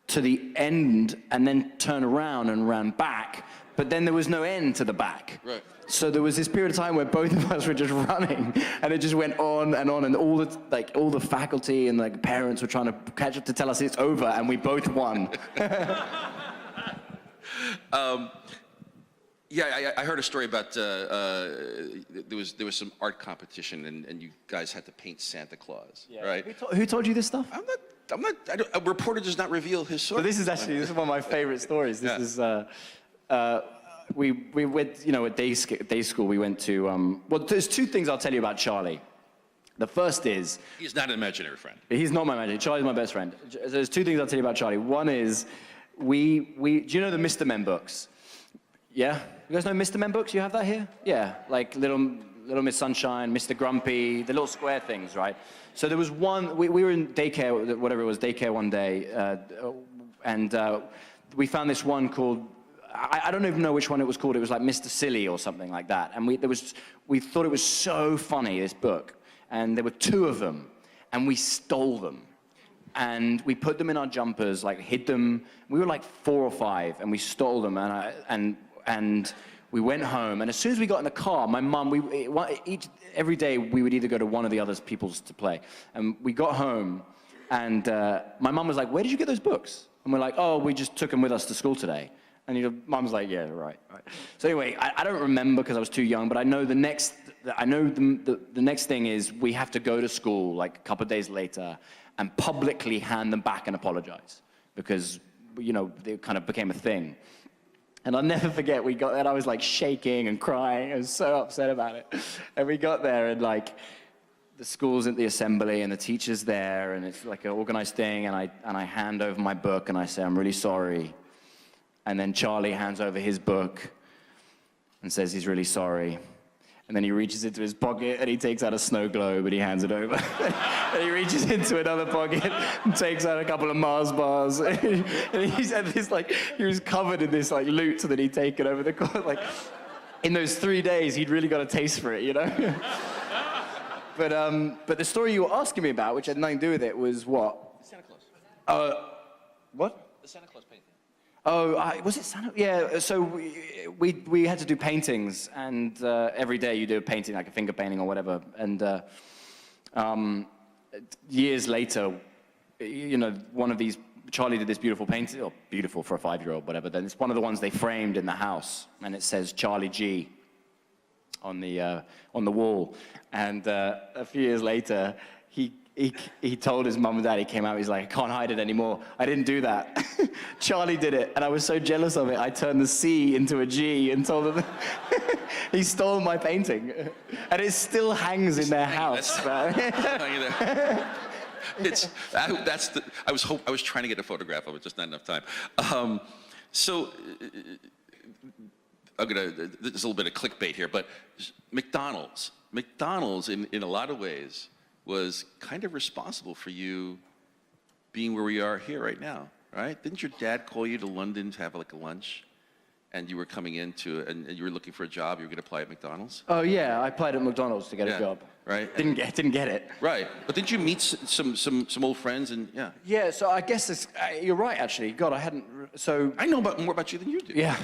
[SPEAKER 3] to the end and then turned around and ran back. But then there was no end to the back. Right. So there was this period of time where both of us were just running, and it just went on, and all the faculty and like parents were trying to catch up to tell us it's over, and we both won.
[SPEAKER 1] Yeah, I heard a story about there was some art competition, and you guys had to paint Santa Claus, right?
[SPEAKER 3] Who told you this stuff?
[SPEAKER 1] A reporter does not reveal his source.
[SPEAKER 3] So this is one of my favorite stories. This is we went, at day school, we went to, well, there's two things I'll tell you about Charlie. The first is...
[SPEAKER 1] He's not an imaginary friend.
[SPEAKER 3] He's not my imaginary. Charlie's my best friend. So there's two things I'll tell you about Charlie. One is, do you know the Mr. Men books? Yeah? You guys know Mr. Men books? You have that here? Yeah, like Little Miss Sunshine, Mr. Grumpy, the little square things, right? So there was one, we were in daycare, whatever it was, daycare one day, and we found this one called, I don't even know which one it was called. It was like Mr. Silly or something like that. And we thought it was so funny, this book. And there were two of them, and we stole them. And we put them in our jumpers, like hid them. We were like 4 or 5, and we stole them. And we went home. And as soon as we got in the car, my mum, every day we would either go to one of the other people's to play. And we got home, and my mum was like, "Where did you get those books?" And we're like, "Oh, we just took them with us to school today." And Mum's like, "Yeah, right." So anyway, I don't remember because I was too young, but I know the next thing is we have to go to school like a couple of days later and publicly hand them back and apologize because, they kind of became a thing. And I'll never forget, we got there and I was like shaking and crying. I was so upset about it. And we got there and like the school's at the assembly and the teacher's there and it's like an organized thing and I hand over my book and I say, "I'm really sorry." And then Charlie hands over his book and says he's really sorry. And then he reaches into his pocket and he takes out a snow globe and he hands it over. And he reaches into another pocket and takes out a couple of Mars bars. And he said this he was covered in this loot that he'd taken over the course. In those 3 days, he'd really got a taste for it, But the story you were asking me about, which had nothing to do with it, was what?
[SPEAKER 1] Santa Claus.
[SPEAKER 3] What?
[SPEAKER 1] The Santa Claus painting.
[SPEAKER 3] Oh, was it Santa? Yeah, so we had to do paintings, and every day you do a painting, like a finger painting or whatever. And years later, one of these, Charlie did this beautiful painting, or beautiful for a 5-year-old, whatever. Then it's one of the ones they framed in the house, and it says Charlie G on the wall. And a few years later, he told his mum and dad, he came out, he's like, "I can't hide it anymore. I didn't do that." Charlie did it, and I was so jealous of it, I turned the C into a G and told them he stole my painting. And it still hangs in their house.
[SPEAKER 1] I was trying to get a photograph of it, just not enough time. So, there's a little bit of clickbait here, but McDonald's in a lot of ways was kind of responsible for you being where we are here right now, right? Didn't your dad call you to London to have a lunch? And you were coming and you were looking for a job, you were going to apply at McDonald's? Oh yeah, I applied at McDonald's to get a job. Right. Didn't get it. Right. But didn't you meet some old friends and yeah? Yeah, so I guess you're right actually. God, I hadn't, so. I know more about you than you do. Yeah.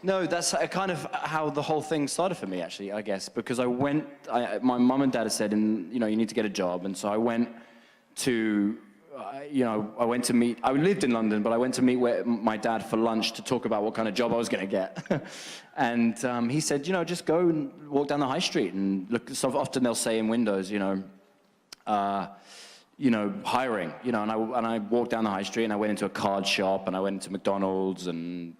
[SPEAKER 1] No, that's kind of how the whole thing started for me, actually, I guess, because my mum and dad had said, you need to get a job, and so I went to, I lived in London, but I went to meet my dad for lunch to talk about what kind of job I was going to get. And he said, just go and walk down the high street and look, so often they'll say in windows, hiring, and I walked down the high street and I went into a card shop and I went into McDonald's and,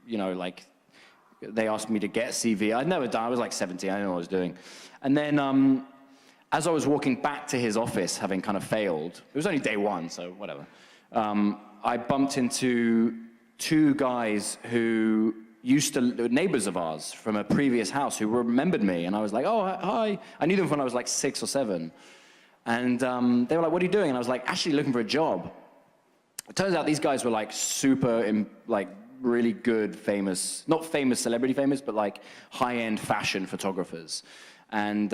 [SPEAKER 1] they asked me to get a CV. I'd never done, I was like 17, I didn't know what I was doing. And then as I was walking back to his office, having kind of failed, it was only day 1, so whatever, I bumped into 2 guys who neighbors of ours from a previous house who remembered me. And I was like, "Oh, hi." I knew them when I was like 6 or 7. And they were like, "What are you doing?" And I was like, "Actually looking for a job." It turns out these guys were super, really good, not celebrity famous, but high-end fashion photographers. And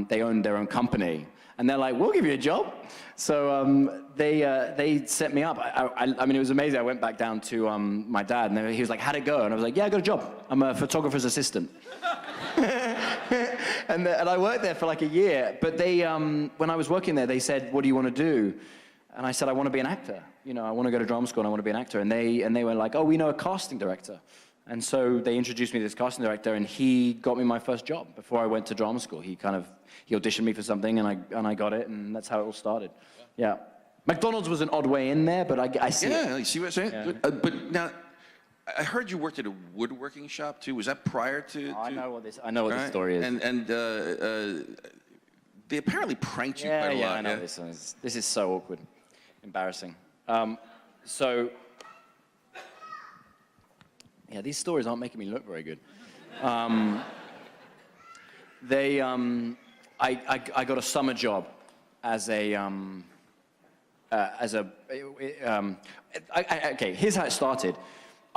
[SPEAKER 1] they owned their own company. And they're like, "We'll give you a job." So they set me up. I mean, it was amazing. I went back down to my dad, and he was like, "How'd it go?" And I was like, "Yeah, I got a job. I'm a photographer's assistant." and I worked there for a year. But when I was working there, they said, "What do you want to do?" And I said, "I want to be an actor. I want to go to drama school and I want to be an actor." And they were like, "Oh, we know a casting director." And so they introduced me to this casting director, and he got me my first job before I went to drama school. He auditioned me for something, and I got it, and that's how it all started. Yeah. McDonald's was an odd way in there, but I see Yeah,
[SPEAKER 3] it.
[SPEAKER 1] you see what I'm saying? Yeah. But now, I heard you worked at a woodworking shop too. Was that prior to?
[SPEAKER 3] I know what this story is.
[SPEAKER 1] And they apparently pranked you quite a lot.
[SPEAKER 3] Yeah, I know this one. This is so awkward, embarrassing. So, yeah, these stories aren't making me look very good. I got a summer job as a okay, here's how it started.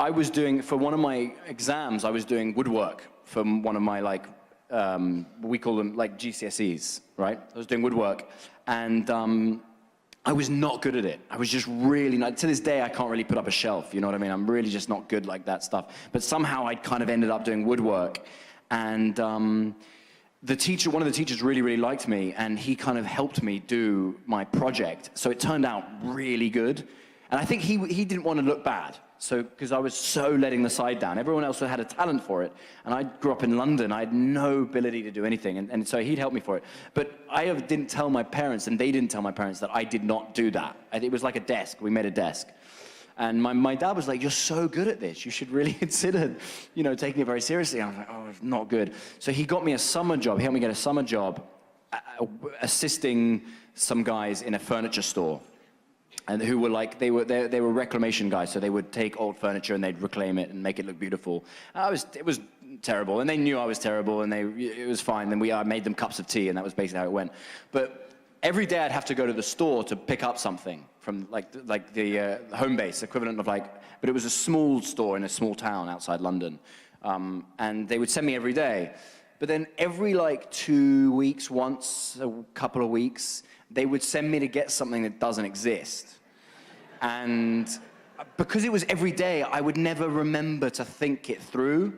[SPEAKER 3] I was doing, for one of my exams, I was doing woodwork for one of my, like, we call them, like, GCSEs, right? I was doing woodwork, and I was not good at it. I was just really not, to this day, I can't really put up a shelf, you know what I mean? I'm really just not good like that stuff. But somehow I kind of ended up doing woodwork, and one of the teachers really, really liked me, and he kind of helped me do my project. So it turned out really good. And I think he didn't want to look bad. So, because I was so letting the side down. Everyone else had a talent for it. And I grew up in London. I had no ability to do anything. And so he'd help me for it. But I didn't tell my parents, and they didn't tell my parents that I did not do that. It was like a desk. We made a desk. And my dad was like, you're so good at this. You should really consider, you know, taking it very seriously. I was like, oh, it's not good. So he got me a summer job. He helped me get a summer job assisting some guys in a furniture store. And who were like, they were reclamation guys. So they would take old furniture and they'd reclaim it and make it look beautiful. It was terrible. And they knew I was terrible, and it was fine. Then I made them cups of tea, and that was basically how it went. But every day I'd have to go to the store to pick up something from like the home base equivalent of like, but it was a small store in a small town outside London. And they would send me every day. But then every like 2 weeks, once a couple of weeks, they would send me to get something that doesn't exist. And because it was every day, I would never remember to think it through.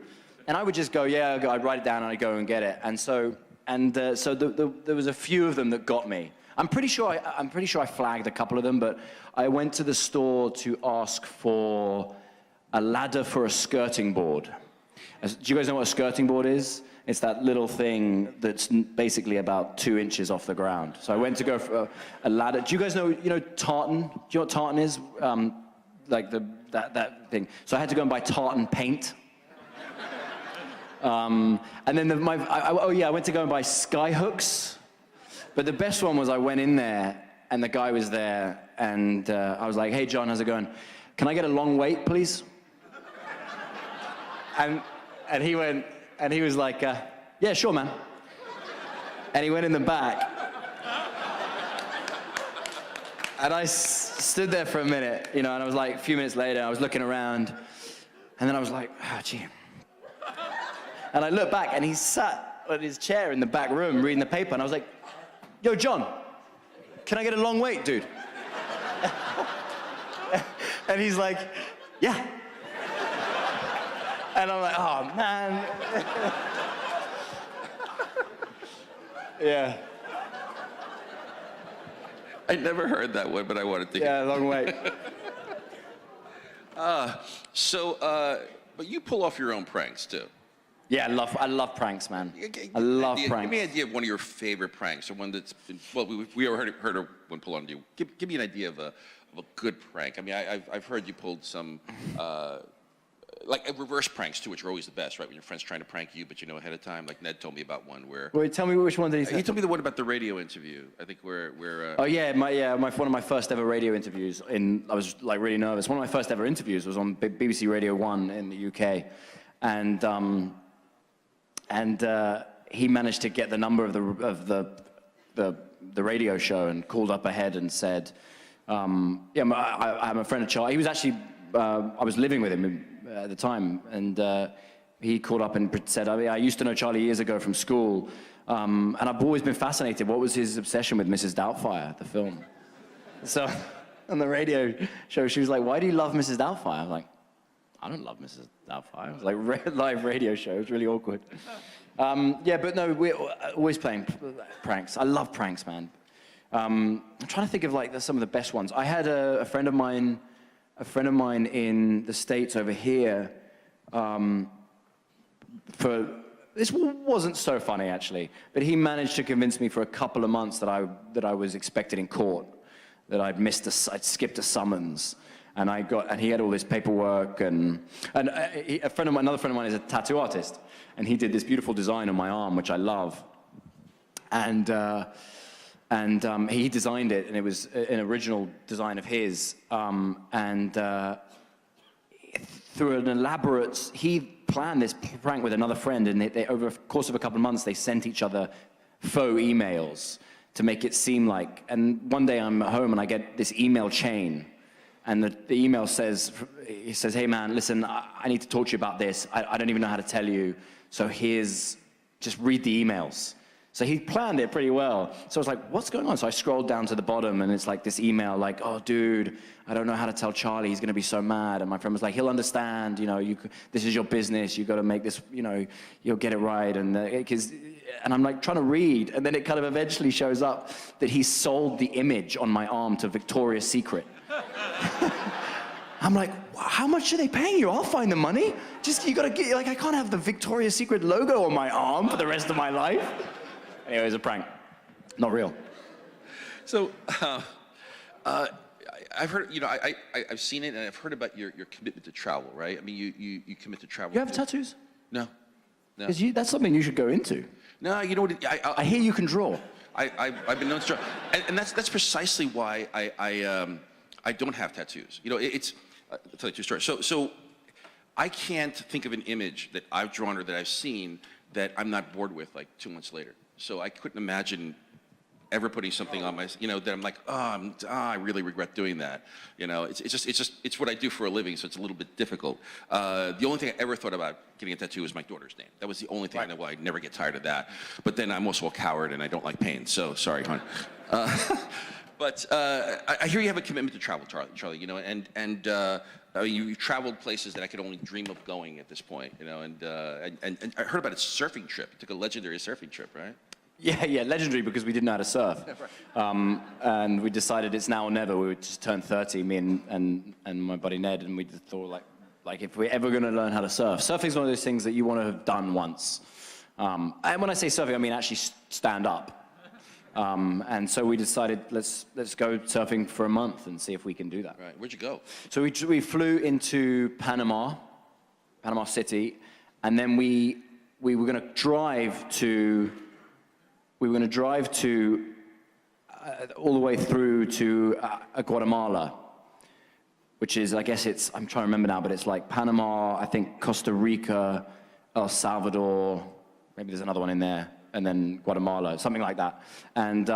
[SPEAKER 3] And I would just go, yeah, I'd write it down and I'd go and get it. And so there was a few of them that got me. I'm pretty sure I flagged a couple of them, but I went to the store to ask for a ladder for a skirting board. Do you guys know what a skirting board is? It's that little thing that's basically about 2 inches off the ground. So I went to go for a ladder. Do you guys know, tartan? Do you know what tartan is? Like that thing. So I had to go and buy tartan paint. And then I went to go and buy sky hooks. But the best one was I went in there, and the guy was there, and I was like, hey, John, how's it going? Can I get a long wait, please? And he went, and he was like, yeah, sure, man. And he went in the back. And I stood there for a minute, and I was like, a few minutes later, I was looking around, and then I was like, gee. And I looked back, and he sat on his chair in the back room reading the paper, and I was like, yo, John, can I get a long wait, dude? And he's like, yeah. And I'm like, oh, man. Yeah.
[SPEAKER 1] I never heard that one, but I wanted to hear.
[SPEAKER 3] Yeah, long wait.
[SPEAKER 1] But you pull off your own pranks, too.
[SPEAKER 3] Yeah, I love pranks, man. I love pranks.
[SPEAKER 1] Give me an idea of one of your favorite pranks, or one that's been, well, we already heard one pull on you. Give me an idea of a good prank. I mean, I've heard you pulled some, like reverse pranks too, which are always the best, right? When your friend's trying to prank you, but you know ahead of time. Like Ned told me about one where.
[SPEAKER 3] Wait, tell me which one did he say?
[SPEAKER 1] He told me the one about the radio interview. I think where.
[SPEAKER 3] Oh yeah, one of my first ever radio interviews. I was like really nervous. One of my first ever interviews was on BBC Radio 1 in the UK, and he managed to get the number of the radio show and called up ahead and said, yeah, I'm a friend of Charlie. He was actually, I was living with him at the time, and he called up and said, I used to know Charlie years ago from school, and I've always been fascinated. What was his obsession with Mrs. Doubtfire, the film? So on the radio show, she was like, why do you love Mrs. Doubtfire? I was like, I don't love Mrs. Doubtfire. It was like a live radio show. It was really awkward. Yeah, but no, we're always playing pranks. I love pranks, man. I'm trying to think of like some of the best ones. I had a friend of mine in the States over here. This wasn't so funny actually, but he managed to convince me for a couple of months that I was expected in court, that I'd skipped a summons. And he had all this paperwork, and another friend of mine is a tattoo artist, and he did this beautiful design on my arm, which I love. And he designed it, and it was an original design of his. Through an elaborate, he planned this prank with another friend, and they over the course of a couple of months, they sent each other faux emails to make it seem like. And one day I'm at home and I get this email chain, and the email says, "Hey man, listen, I need to talk to you about this. I don't even know how to tell you. So just read the emails." So he planned it pretty well. So I was like, what's going on? So I scrolled down to the bottom, and it's like this email like, "Oh, dude, I don't know how to tell Charlie. He's going to be so mad." And my friend was like, "He'll understand. This is your business. You got to make this, you'll get it right." And I'm like trying to read, and then it kind of eventually shows up that he sold the image on my arm to Victoria's Secret. I'm like, how much are they paying you? I'll find the money. You got to get, I can't have the Victoria's Secret logo on my arm for the rest of my life. Anyway, it was a prank. Not real.
[SPEAKER 1] So, I've heard, I've seen it, and I've heard about your commitment to travel, right? I mean, you commit to travel.
[SPEAKER 3] You have tattoos?
[SPEAKER 1] No.
[SPEAKER 3] Because that's something you should go into.
[SPEAKER 1] No, you know what?
[SPEAKER 3] I hear you can draw.
[SPEAKER 1] I've been known to draw, and that's precisely why I don't have tattoos. I'll tell you two stories. So I can't think of an image that I've drawn or that I've seen that I'm not bored with like 2 months later. So I couldn't imagine ever putting something on my, that I'm like, I really regret doing that. It's what I do for a living, so it's a little bit difficult. The only thing I ever thought about getting a tattoo was my daughter's name. That was the only thing I know. Well, I'd never get tired of that. But then I'm also a coward, and I don't like pain. So sorry, hon. But I hear you have a commitment to travel, Charlie. You've traveled places that I could only dream of going at this point. And I heard about a surfing trip. You took a legendary surfing trip, right?
[SPEAKER 3] Yeah, legendary because we didn't know how to surf. And we decided it's now or never. We would just turn 30, me and my buddy Ned, and we just thought like if we're ever going to learn how to surf. Surfing's one of those things that you want to have done once. And when I say surfing, I mean actually stand up. And so we decided let's go surfing for a month and see if we can do that.
[SPEAKER 1] Right. Where'd you go?
[SPEAKER 3] So we flew into Panama City, and then we were going to drive to. We were going to drive all the way through to Guatemala, which is, I guess I'm trying to remember now, but it's like Panama, I think Costa Rica, El Salvador, maybe there's another one in there, and then Guatemala, something like that. And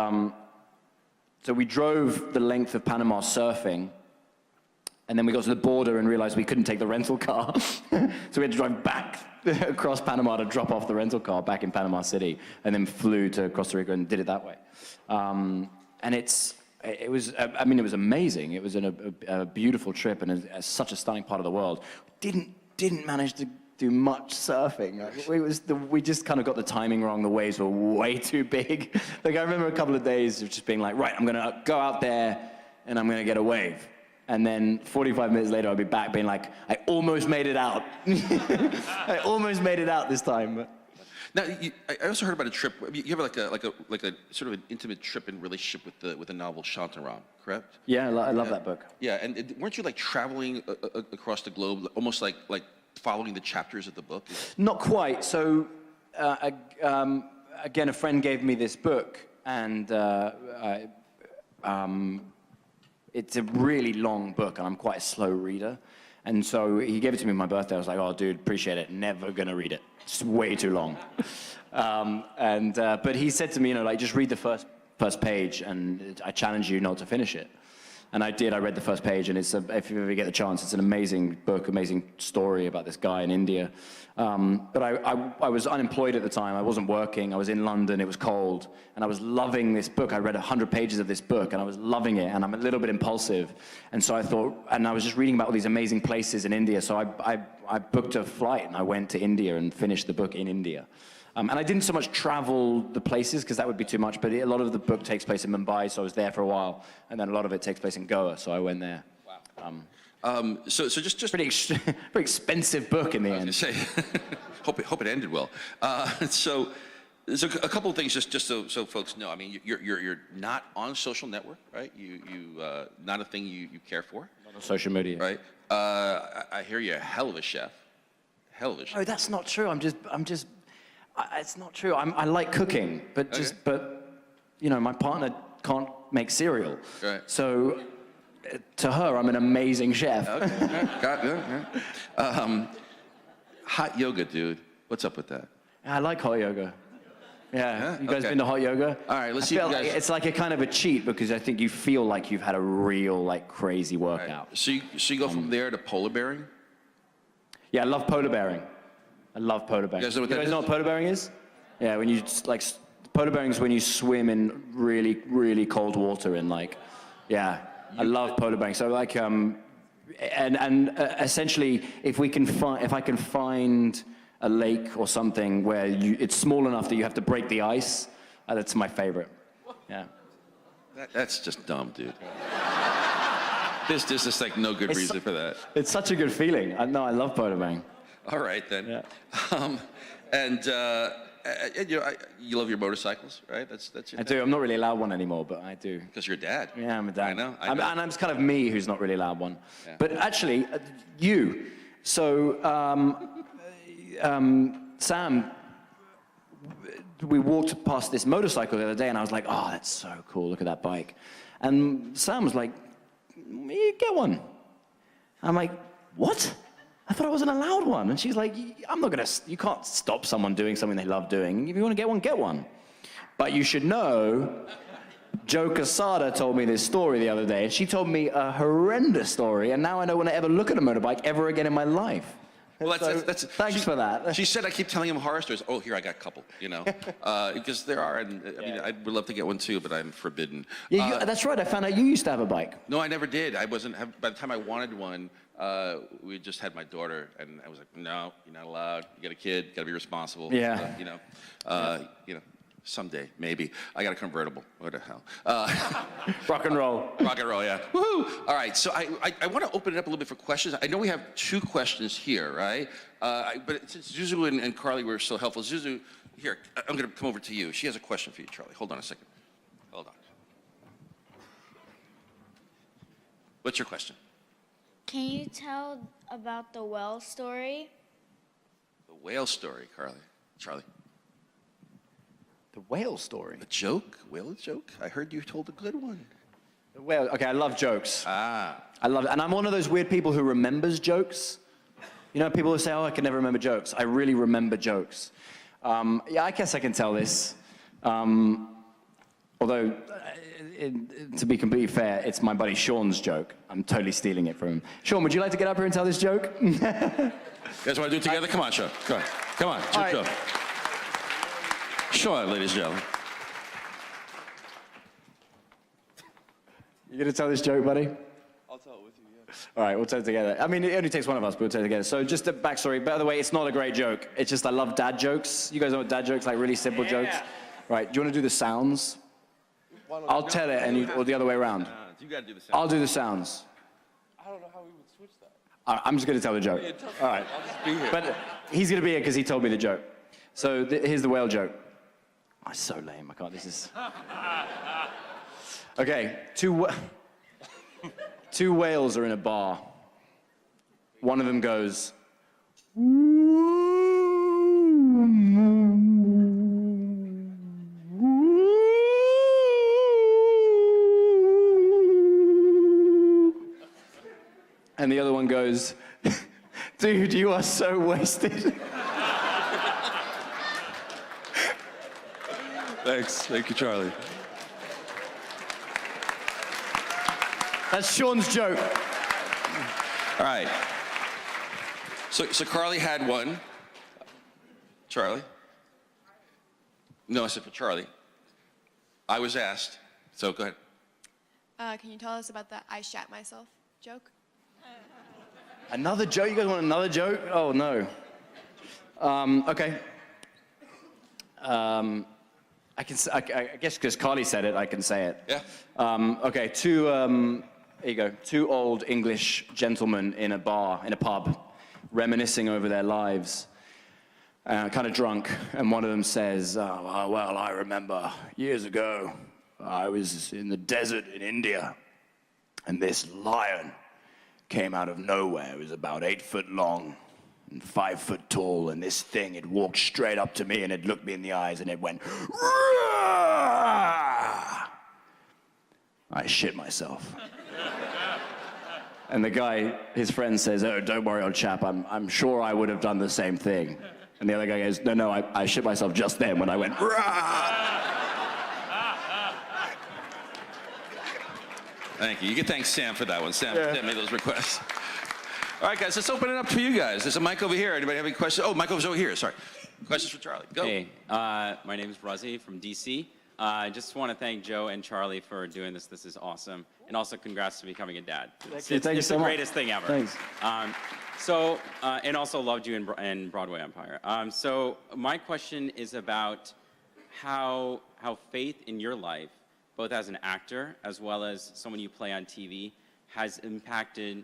[SPEAKER 3] so we drove the length of Panama surfing, and then we got to the border and realized we couldn't take the rental car. So we had to drive back across Panama to drop off the rental car back in Panama City, and then flew to Costa Rica and did it that way. And it was amazing. It was a beautiful trip and such a stunning part of the world. Didn't manage to do much surfing. We just kind of got the timing wrong. The waves were way too big. I remember a couple of days of just being like, right, I'm gonna go out there and I'm gonna get a wave. And then 45 minutes later, I'll be back being like, I almost made it out. I almost made it out this time.
[SPEAKER 1] Now, I also heard about a trip. You have like a sort of an intimate trip in relationship with the novel Shantaram, correct?
[SPEAKER 3] Yeah, I love that book.
[SPEAKER 1] Yeah, and weren't you like traveling across the globe, almost like following the chapters of the book?
[SPEAKER 3] Not quite. So, again, a friend gave me this book, and it's a really long book, and I'm quite a slow reader. And so he gave it to me on my birthday. I was like, oh, dude, appreciate it. Never going to read it. It's way too long. But he said to me, just read the first page, and I challenge you not to finish it. And I did. I read the first page, and if you ever get the chance, it's an amazing book, amazing story about this guy in India. But I was unemployed at the time. I wasn't working. I was in London. It was cold, and I was loving this book. I read 100 pages of this book, and I was loving it. And I'm a little bit impulsive, and so I thought. And I was just reading about all these amazing places in India. So I booked a flight, and I went to India and finished the book in India. And I didn't so much travel the places, because that would be too much, but a lot of the book takes place in Mumbai, so I was there for a while, and then a lot of it takes place in Goa, so I went there.
[SPEAKER 1] Wow. So just
[SPEAKER 3] pretty expensive book in the end.
[SPEAKER 1] I was gonna say, hope it ended well. So there's a couple of things just so folks know. I mean, you're not on a social network, right? Not a thing you care for.
[SPEAKER 3] Not on social media.
[SPEAKER 1] Right. I hear you're a hell of a chef. Hell of a chef.
[SPEAKER 3] Oh, that's not true. It's not true. I like cooking, but you know, my partner can't make cereal.
[SPEAKER 1] Right.
[SPEAKER 3] So, to her, I'm an amazing chef.
[SPEAKER 1] Okay. Got it. Yeah. Hot yoga, dude. What's up with that?
[SPEAKER 3] I like hot yoga. Yeah. You guys
[SPEAKER 1] okay.
[SPEAKER 3] been to hot yoga?
[SPEAKER 1] All right, let's see if you guys...
[SPEAKER 3] It's like a kind of a cheat because I think you feel like you've had a real, like, crazy workout.
[SPEAKER 1] Right. So you go from there to polar bearing?
[SPEAKER 3] Yeah, I love polar bearing. I love polar bearing.
[SPEAKER 1] You guys know what that
[SPEAKER 3] You guys
[SPEAKER 1] is?
[SPEAKER 3] know what polar bearing is? Yeah, when you, like, polar bearing is when you swim in really, really cold water and, like, yeah. I love polar bearing. So, like, essentially, if I can find a lake or something where it's small enough that you have to break the ice, that's my favorite. Yeah.
[SPEAKER 1] That's just dumb, dude. There's just like no good reason for that.
[SPEAKER 3] It's such a good feeling. No, I love polar bearing.
[SPEAKER 1] All right then.
[SPEAKER 3] Yeah.
[SPEAKER 1] You love your motorcycles, right? That's your
[SPEAKER 3] I do. I'm not really allowed one anymore, but I do.
[SPEAKER 1] Because you're a dad.
[SPEAKER 3] Yeah, I'm a dad.
[SPEAKER 1] I know.
[SPEAKER 3] And I'm kind of me who's not really allowed one.
[SPEAKER 1] Yeah.
[SPEAKER 3] But actually, you. So, Sam, we walked past this motorcycle the other day, and I was like, oh, that's so cool. Look at that bike. And Sam was like, you get one. I'm like, what? I thought I wasn't allowed one. And she's like, you can't stop someone doing something they love doing. If you want to get one, get one. But you should know, Joe Casada told me this story the other day, and she told me a horrendous story, and now I don't want to ever look at a motorbike ever again in my life.
[SPEAKER 1] Well,
[SPEAKER 3] Thanks for that.
[SPEAKER 1] She said I keep telling him horror stories. Oh, here, I got a couple, you know. Because there are, and I mean, I would love to get one too, but I'm forbidden.
[SPEAKER 3] Yeah, that's right. I found out you used to have a bike.
[SPEAKER 1] No, I never did. By the time I wanted one, we just had my daughter, and I was like, no, you're not allowed. You got a kid, you got to be responsible.
[SPEAKER 3] Yeah.
[SPEAKER 1] You know, someday, maybe. I got a convertible. What the hell?
[SPEAKER 3] Rock and roll.
[SPEAKER 1] Rock and roll, yeah. Woohoo! All right, so I want to open it up a little bit for questions. I know we have 2 questions here, right? But since Zuzu and Carly were so helpful, Zuzu, here, I'm going to come over to you. She has a question for you, Charlie. Hold on a second. Hold on. What's your question?
[SPEAKER 2] Can you tell about the whale story?
[SPEAKER 1] The whale story, Charlie.
[SPEAKER 3] The whale story.
[SPEAKER 1] A joke? Whale joke? I heard you told a good one.
[SPEAKER 3] The whale. Okay, I love jokes.
[SPEAKER 1] Ah.
[SPEAKER 3] I love it. And I'm one of those weird people who remembers jokes. You know, people who say, oh, I can never remember jokes. I really remember jokes. Yeah, I guess I can tell this. Although, to be completely fair, it's my buddy Sean's joke. I'm totally stealing it from him. Sean, would you like to get up here and tell this joke?
[SPEAKER 1] You guys want to do it together? Come on, Sean. Come on. Come on.
[SPEAKER 3] All right.
[SPEAKER 1] Go. Sean, ladies and gentlemen.
[SPEAKER 3] You gonna tell this joke, buddy?
[SPEAKER 4] I'll tell it with you, yeah.
[SPEAKER 3] All right, we'll tell it together. I mean, it only takes one of us, but we'll tell it together. So just a backstory. By the way, it's not a great joke. It's just I love dad jokes. You guys know what dad jokes, like really simple jokes? Right, do you want to do the sounds? I'll tell it, and or the other way around.
[SPEAKER 1] You got to do the same.
[SPEAKER 3] I'll do the sounds.
[SPEAKER 4] I don't know how we would switch that.
[SPEAKER 3] I'm just going to tell the joke. All right.
[SPEAKER 4] I'll just be here.
[SPEAKER 3] But he's going to be here because he told me the joke. So here's the whale joke. Oh, it's so lame. I can't. This is. Okay. Two whales are in a bar. One of them goes. And the other one goes, dude, you are so wasted.
[SPEAKER 1] Thanks. Thank you, Charlie.
[SPEAKER 3] That's Sean's joke.
[SPEAKER 1] All right. So Carly had one. Charlie? No, I said for Charlie. I was asked. So go ahead.
[SPEAKER 5] Can you tell us about the I shat myself joke?
[SPEAKER 3] Another joke? You guys want another joke? Oh, no. Okay. I guess because Carly said it, I can say it.
[SPEAKER 1] Yeah.
[SPEAKER 3] Okay, here you go. 2 old English gentlemen in a bar, in a pub, reminiscing over their lives. kind of drunk, and one of them says, "Oh, well, I remember years ago, I was in the desert in India, and this lion came out of nowhere. It was about 8 foot long and 5 foot tall, and this thing, it walked straight up to me, and it looked me in the eyes, and it went, Rah! I shit myself." And the guy, his friend says, "Oh, don't worry, old chap, I'm sure I would have done the same thing." And the other guy goes, no, I shit myself just then when I went, Rah!
[SPEAKER 1] Thank you. You can thank Sam for that one. Sam made those requests. All right, guys, let's open it up for you guys. There's a mic over here. Anybody have any questions? Oh, mic over here. Sorry. Questions for Charlie. Go.
[SPEAKER 6] Hey, my name is Razi from DC. I just want to thank Joe and Charlie for doing this. This is awesome. And also congrats to becoming a dad. It's
[SPEAKER 3] Thank you so
[SPEAKER 6] the
[SPEAKER 3] much.
[SPEAKER 6] greatest thing ever.
[SPEAKER 3] Thanks.
[SPEAKER 6] And also loved you in Broadway Empire. So my question is about how faith in your life, both as an actor as well as someone you play on TV, has impacted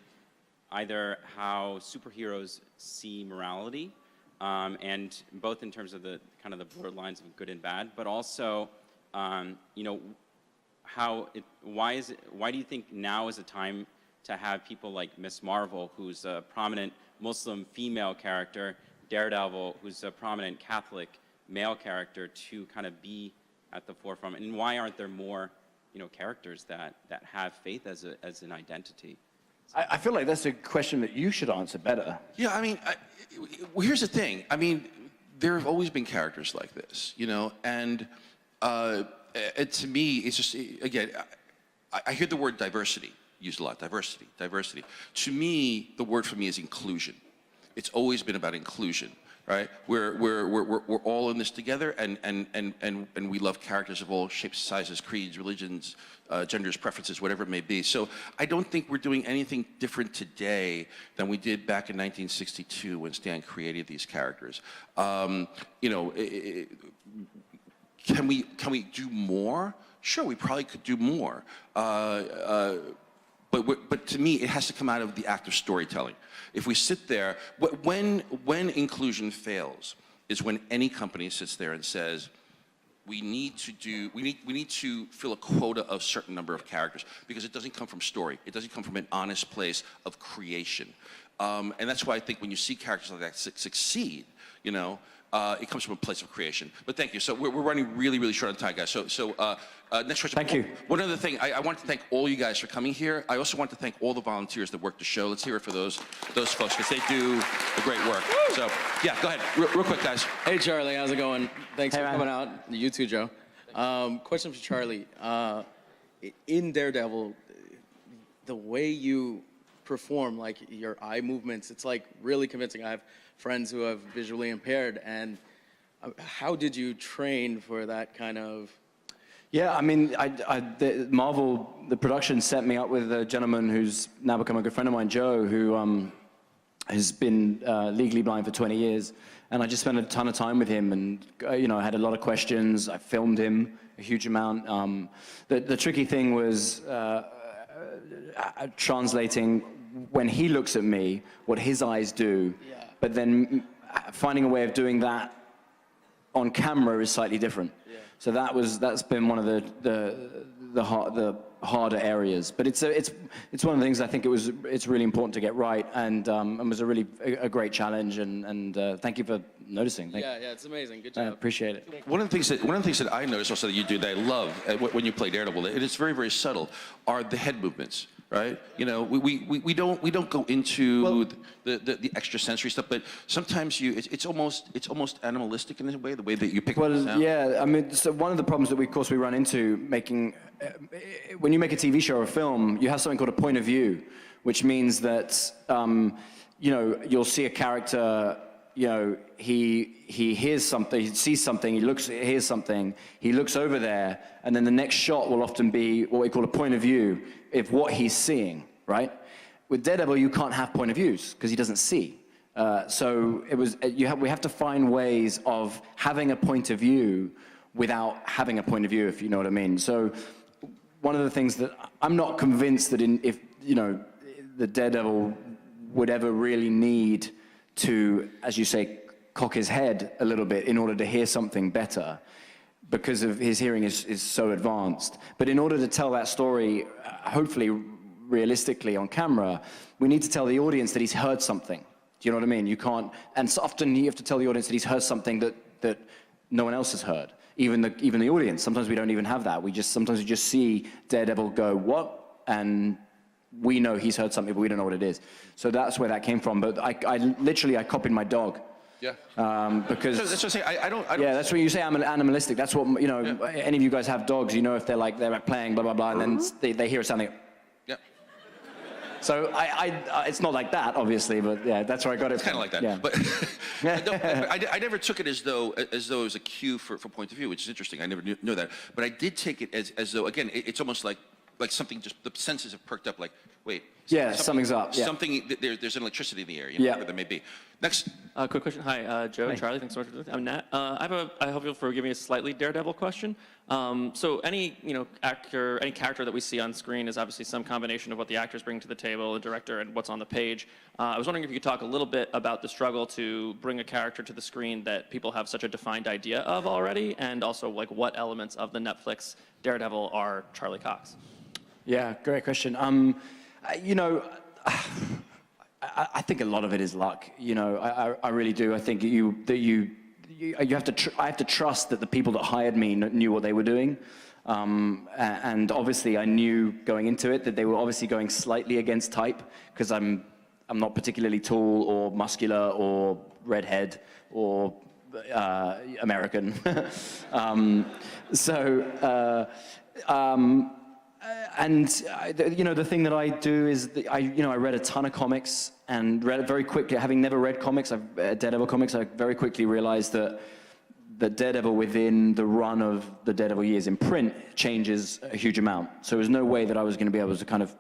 [SPEAKER 6] either how superheroes see morality, and both in terms of the kind of the blurred lines of good and bad, but also, you know, why do you think now is a time to have people like Miss Marvel, who's a prominent Muslim female character, Daredevil, who's a prominent Catholic male character, to kind of be at the forefront? And why aren't there more, you know, characters that have faith as an identity?
[SPEAKER 3] I feel like that's a question that you should answer better.
[SPEAKER 1] Yeah, I mean, well, here's the thing. I mean, there have always been characters like this, you know, and to me, it's just, again, I hear the word diversity used a lot. Diversity, diversity. To me, the word for me is inclusion. It's always been about inclusion, right? We're all in this together, and we love characters of all shapes, sizes, creeds, religions, genders, preferences, whatever it may be. So I don't think we're doing anything different today than we did back in 1962 when Stan created these characters. You know, can we do more? Sure, we probably could do more. But to me, it has to come out of the act of storytelling. If we sit there, when inclusion fails is when any company sits there and says, we need to fill a quota of a certain number of characters, because it doesn't come from story. It doesn't come from an honest place of creation. And that's why I think when you see characters like that succeed, you know, it comes from a place of creation. But thank you. So we're running really, really short on time, guys. So next question.
[SPEAKER 3] Thank you.
[SPEAKER 1] One other thing, I want to thank all you guys for coming here. I also want to thank all the volunteers that work the show. Let's hear it for those folks, because they do a great work. So yeah, go ahead, real quick, guys.
[SPEAKER 7] Hey, Charlie, how's it going? Thanks
[SPEAKER 3] Hey,
[SPEAKER 7] for
[SPEAKER 3] man.
[SPEAKER 7] coming out. You too, Joe. Question for Charlie. In Daredevil, the way you perform, like your eye movements, it's like really convincing. I have friends who have visually impaired, and how did you train for that kind of?
[SPEAKER 3] Yeah, I mean, Marvel, the production set me up with a gentleman who's now become a good friend of mine, Joe, who has been legally blind for 20 years. And I just spent a ton of time with him, and you know, I had a lot of questions. I filmed him a huge amount. The tricky thing was translating when he looks at me, what his eyes do, but then finding a way of doing that on camera is slightly different. So that's been one of the harder areas. But it's one of the things I think it's really important to get right, and was a really a great challenge. And thank you for noticing.
[SPEAKER 7] Yeah, it's amazing. Good
[SPEAKER 3] I
[SPEAKER 7] job.
[SPEAKER 3] appreciate it.
[SPEAKER 1] One of the things that I notice also that you do that I love when you play Daredevil, and it's very, very subtle, are the head movements. Right? You know, we don't go into the extrasensory stuff, but sometimes it's almost animalistic in a way, the way that you pick up the sound.
[SPEAKER 3] Yeah, I mean, so one of the problems that of course we run into making, when you make a TV show or a film, you have something called a point of view, which means that, you know, you'll see a character, you know, he hears something, he sees something, he hears something, he looks over there, and then the next shot will often be what we call a point of view of what he's seeing, right? With Daredevil, you can't have point of views because he doesn't see. So we have to find ways of having a point of view without having a point of view, if you know what I mean. So one of the things that I'm not convinced that if you know, the Daredevil would ever really need to, as you say, cock his head a little bit in order to hear something better, because of his hearing is so advanced. But in order to tell that story, hopefully realistically on camera, we need to tell the audience that he's heard something. Do you know what I mean? You can't, and so often you have to tell the audience that he's heard something that no one else has heard. Even the audience. Sometimes we don't even have that. Sometimes we just see Daredevil go, what? And we know he's heard something, but we don't know what it is. So that's where that came from. But I literally copied my dog.
[SPEAKER 1] Yeah.
[SPEAKER 3] Because
[SPEAKER 1] So that's what I'm saying. I don't.
[SPEAKER 3] yeah, that's what you say. I'm animalistic. That's what, you know.
[SPEAKER 1] Yeah.
[SPEAKER 3] Any of you guys have dogs, you know, if they're playing blah blah blah, and then they hear something.
[SPEAKER 1] Yeah.
[SPEAKER 3] So it's not like that, obviously, but yeah, that's where I got it.
[SPEAKER 1] It's kind of like that.
[SPEAKER 3] Yeah.
[SPEAKER 1] But I never took it as though it was a cue for point of view, which is interesting. I never knew that. But I did take it as though, again, it's almost like something, just the senses have perked up, like, wait.
[SPEAKER 3] Yeah, something's up. Yeah.
[SPEAKER 1] Something, there's an electricity in the air, you know,
[SPEAKER 3] Yeah.
[SPEAKER 1] whatever that may be. Next.
[SPEAKER 8] Quick question. Hi, Joe and Charlie. Thanks so much for this. I'm Nat. I hope you'll forgive me a slightly Daredevil question. So any actor, any character that we see on screen is obviously some combination of what the actors bring to the table, the director, and what's on the page. I was wondering if you could talk a little bit about the struggle to bring a character to the screen that people have such a defined idea of already, and also like what elements of the Netflix Daredevil are Charlie Cox.
[SPEAKER 3] Yeah, great question. You know, I think a lot of it is luck. You know, I really do. I think I have to trust that the people that hired me knew what they were doing. And obviously I knew going into it that they were obviously going slightly against type, because I'm not particularly tall or muscular or redhead or American. You know, the thing that I do is that I read a ton of comics and read it very quickly. Having never read comics, Daredevil comics, I very quickly realized that Daredevil within the run of the Daredevil years in print changes a huge amount. So there was no way that I was going to be able to kind of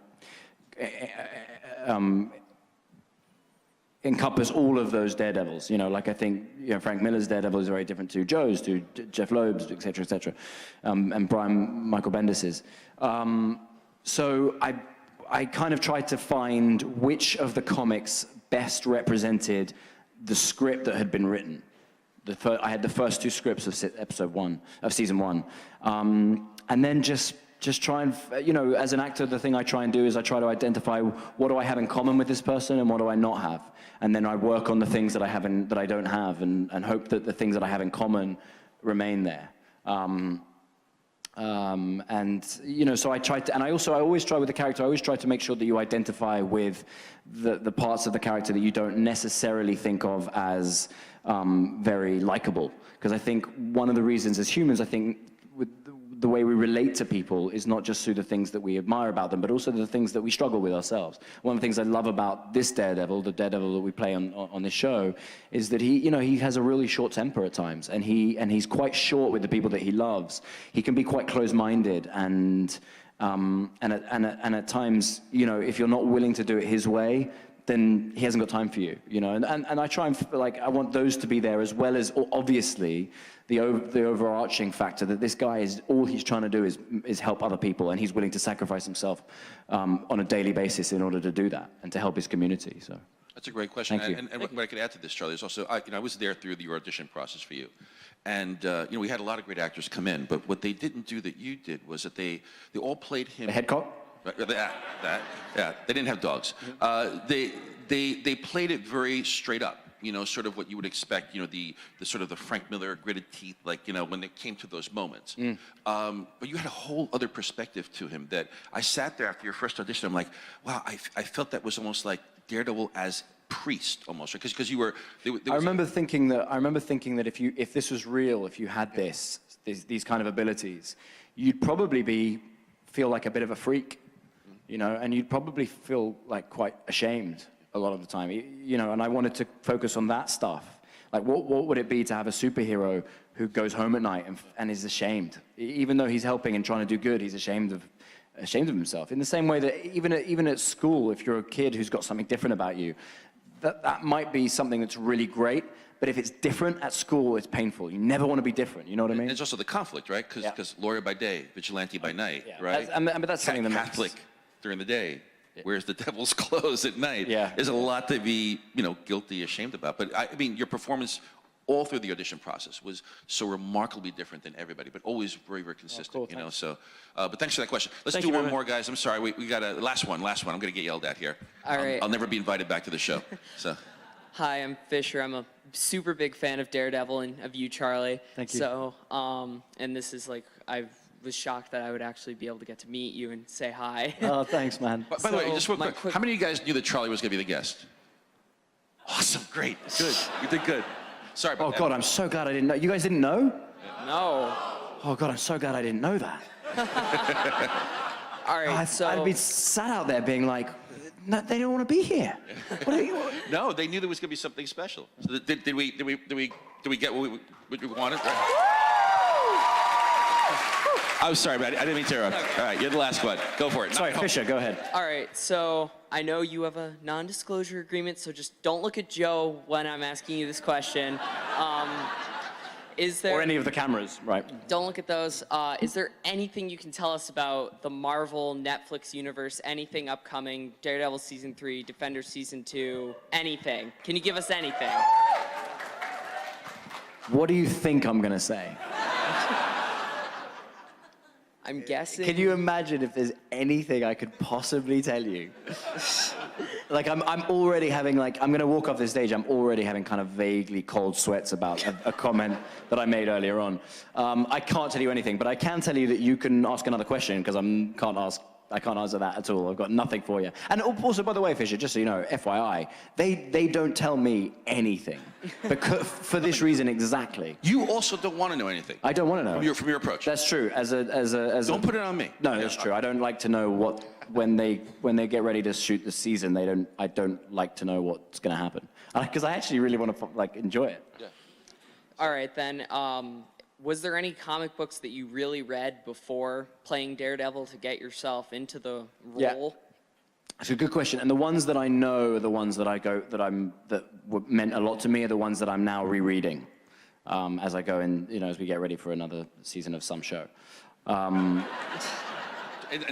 [SPEAKER 3] encompass all of those Daredevils. You know, like I think Frank Miller's Daredevil is very different to Joe's, to Jeff Loeb's, et cetera, and Brian Michael Bendis's. So I kind of tried to find which of the comics best represented the script that had been written. I had the first two scripts of season one, and then just try and, as an actor, the thing I try and do is I try to identify what do I have in common with this person and what do I not have, and then I work on the things that I don't have, and hope that the things that I have in common remain there. So I tried to, and I always try with the character, I always try to make sure that you identify with the parts of the character that you don't necessarily think of as very likable. Because I think one of the reasons as humans, I think with the way we relate to people is not just through the things that we admire about them, but also the things that we struggle with ourselves. One of the things I love about this Daredevil, the Daredevil that we play on this show, is that he has a really short temper at times, and he's quite short with the people that he loves. He can be quite close-minded, and at times, if you're not willing to do it his way, then he hasn't got time for you, and I try and I want those to be there, as well as obviously the overarching factor that this guy is, all he's trying to do is help other people, and he's willing to sacrifice himself on a daily basis in order to do that and to help his community. So
[SPEAKER 1] that's a great question.
[SPEAKER 3] Thank you.
[SPEAKER 1] And what I could add to this, Charlie, is also I was there through your audition process for you, and we had a lot of great actors come in, but what they didn't do that you did was that they all played him.
[SPEAKER 3] the head cop.
[SPEAKER 1] Yeah, they didn't have dogs. They played it very straight up, sort of what you would expect, the sort of the Frank Miller gritted teeth, when it came to those moments. But you had a whole other perspective to him that I sat there after your first audition, I'm like, wow, I felt that was almost like Daredevil as priest, almost, right? Because you were.
[SPEAKER 3] I remember thinking that if this was real, if you had these kind of abilities, you'd probably feel like a bit of a freak. And you'd probably feel like quite ashamed a lot of the time, and I wanted to focus on that stuff. Like, what would it be to have a superhero who goes home at night and is ashamed? Even though he's helping and trying to do good, he's ashamed of himself. In the same way that even at school, if you're a kid who's got something different about you, that might be something that's really great, but if it's different at school, it's painful. You never want to be different, you know what I mean?
[SPEAKER 1] And it's also the conflict, right? Because lawyer by day, vigilante by night, right?
[SPEAKER 3] But that's something that
[SPEAKER 1] Catholic during the day, wears the devil's clothes at night.
[SPEAKER 3] Yeah.
[SPEAKER 1] There's a lot to be, guilty, ashamed about. But I mean, your performance all through the audition process was so remarkably different than everybody, but always very, very consistent.
[SPEAKER 3] cool,
[SPEAKER 1] you know,
[SPEAKER 3] thanks.
[SPEAKER 1] so. But thanks for that question. Let's
[SPEAKER 8] Thank
[SPEAKER 1] do
[SPEAKER 8] you very
[SPEAKER 1] one
[SPEAKER 8] much.
[SPEAKER 1] more, guys. I'm sorry, we got a last one. I'm going to get yelled at here.
[SPEAKER 9] All right.
[SPEAKER 1] I'll never be invited back to the show. So.
[SPEAKER 9] Hi, I'm Fisher. I'm a super big fan of Daredevil and of you, Charlie.
[SPEAKER 3] Thank you.
[SPEAKER 9] So, and this is like, I was shocked that I would actually be able to get to meet you and say hi.
[SPEAKER 3] Oh, thanks, man.
[SPEAKER 1] By the way,
[SPEAKER 9] So,
[SPEAKER 1] just real
[SPEAKER 9] my
[SPEAKER 1] quick, how many of you guys knew that Charlie was going to be the guest? Awesome, great, good. You did good. Sorry about
[SPEAKER 3] Oh
[SPEAKER 1] that.
[SPEAKER 3] God, I'm so glad I didn't know. You guys didn't know?
[SPEAKER 9] No.
[SPEAKER 3] Oh God, I'm so glad I didn't know that.
[SPEAKER 9] All right, so
[SPEAKER 3] I'd be sat out there being like, no, they don't want to be here. What are you?
[SPEAKER 1] No, they knew there was going to be something special. So did we get what we wanted? I'm sorry, man. I didn't mean to interrupt. All right, you're the last one. Go for it.
[SPEAKER 3] Sorry,
[SPEAKER 1] No.
[SPEAKER 3] Fisher, go ahead.
[SPEAKER 9] all right, so I know you have a non-disclosure agreement, so just don't look at Joe when I'm asking you this question. Is there?
[SPEAKER 3] Or any of the cameras, right?
[SPEAKER 9] Don't look at those. Is there anything you can tell us about the Marvel Netflix universe? Anything upcoming? Daredevil season 3, Defender season 2, anything? Can you give us anything?
[SPEAKER 3] What do you think I'm gonna say?
[SPEAKER 9] I'm guessing.
[SPEAKER 3] Can you imagine if there's anything I could possibly tell you? Like I'm already having I'm gonna walk off this stage. I'm already having kind of vaguely cold sweats about a comment that I made earlier on. I can't tell you anything, but I can tell you that you can ask another question because I can't answer that at all. I've got nothing for you. And also, by the way, Fisher, just so you know, FYI, they don't tell me anything because for this reason exactly.
[SPEAKER 1] You also don't want to know anything.
[SPEAKER 3] I don't want to know.
[SPEAKER 1] From your approach.
[SPEAKER 3] That's true.
[SPEAKER 1] Don't put it on me.
[SPEAKER 3] No, that's true. I don't like to know when they get ready to shoot the season. I don't like to know what's going to happen because I actually really want to enjoy it.
[SPEAKER 1] Yeah.
[SPEAKER 9] All right, then. Was there any comic books that you really read before playing Daredevil to get yourself into the role?
[SPEAKER 3] Yeah. It's a good question. And the ones that I know are the ones that meant a lot to me are the ones that I'm now rereading as I go in, as we get ready for another season of some show.
[SPEAKER 1] And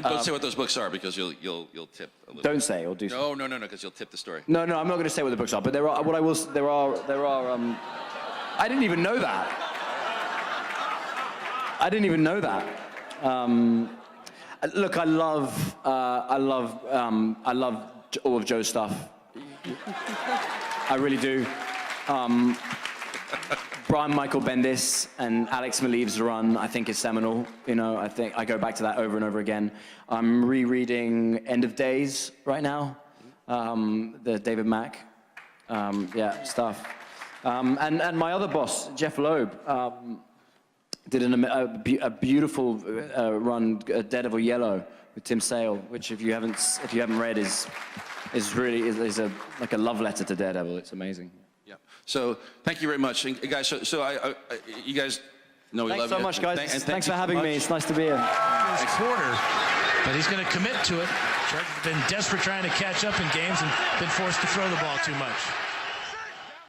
[SPEAKER 1] don't say what those books are because you'll tip a little.
[SPEAKER 3] Don't say or do.
[SPEAKER 1] No, because you'll tip the story.
[SPEAKER 3] No, I'm not going to say what the books are. But there are. I didn't even know that. I didn't even know that. Look, I love all of Joe's stuff. I really do. Brian Michael Bendis and Alex Maleev's run, I think, is seminal. I think I go back to that over and over again. I'm rereading End of Days right now, the David Mack, stuff. And my other boss, Jeff Loeb, did a beautiful run, Daredevil Yellow, with Tim Sale, which if you haven't read is like a love letter to Daredevil. It's amazing.
[SPEAKER 1] Yeah. So thank you very much, and guys. So you guys know we love you.
[SPEAKER 3] Thanks so much, guys.
[SPEAKER 1] And
[SPEAKER 3] Thanks
[SPEAKER 1] you
[SPEAKER 3] for
[SPEAKER 1] so
[SPEAKER 3] having me.
[SPEAKER 1] much.
[SPEAKER 3] It's nice to be here.
[SPEAKER 10] First quarter, but he's going to commit to it. Chargers have been desperate trying to catch up in games and been forced to throw the ball too much.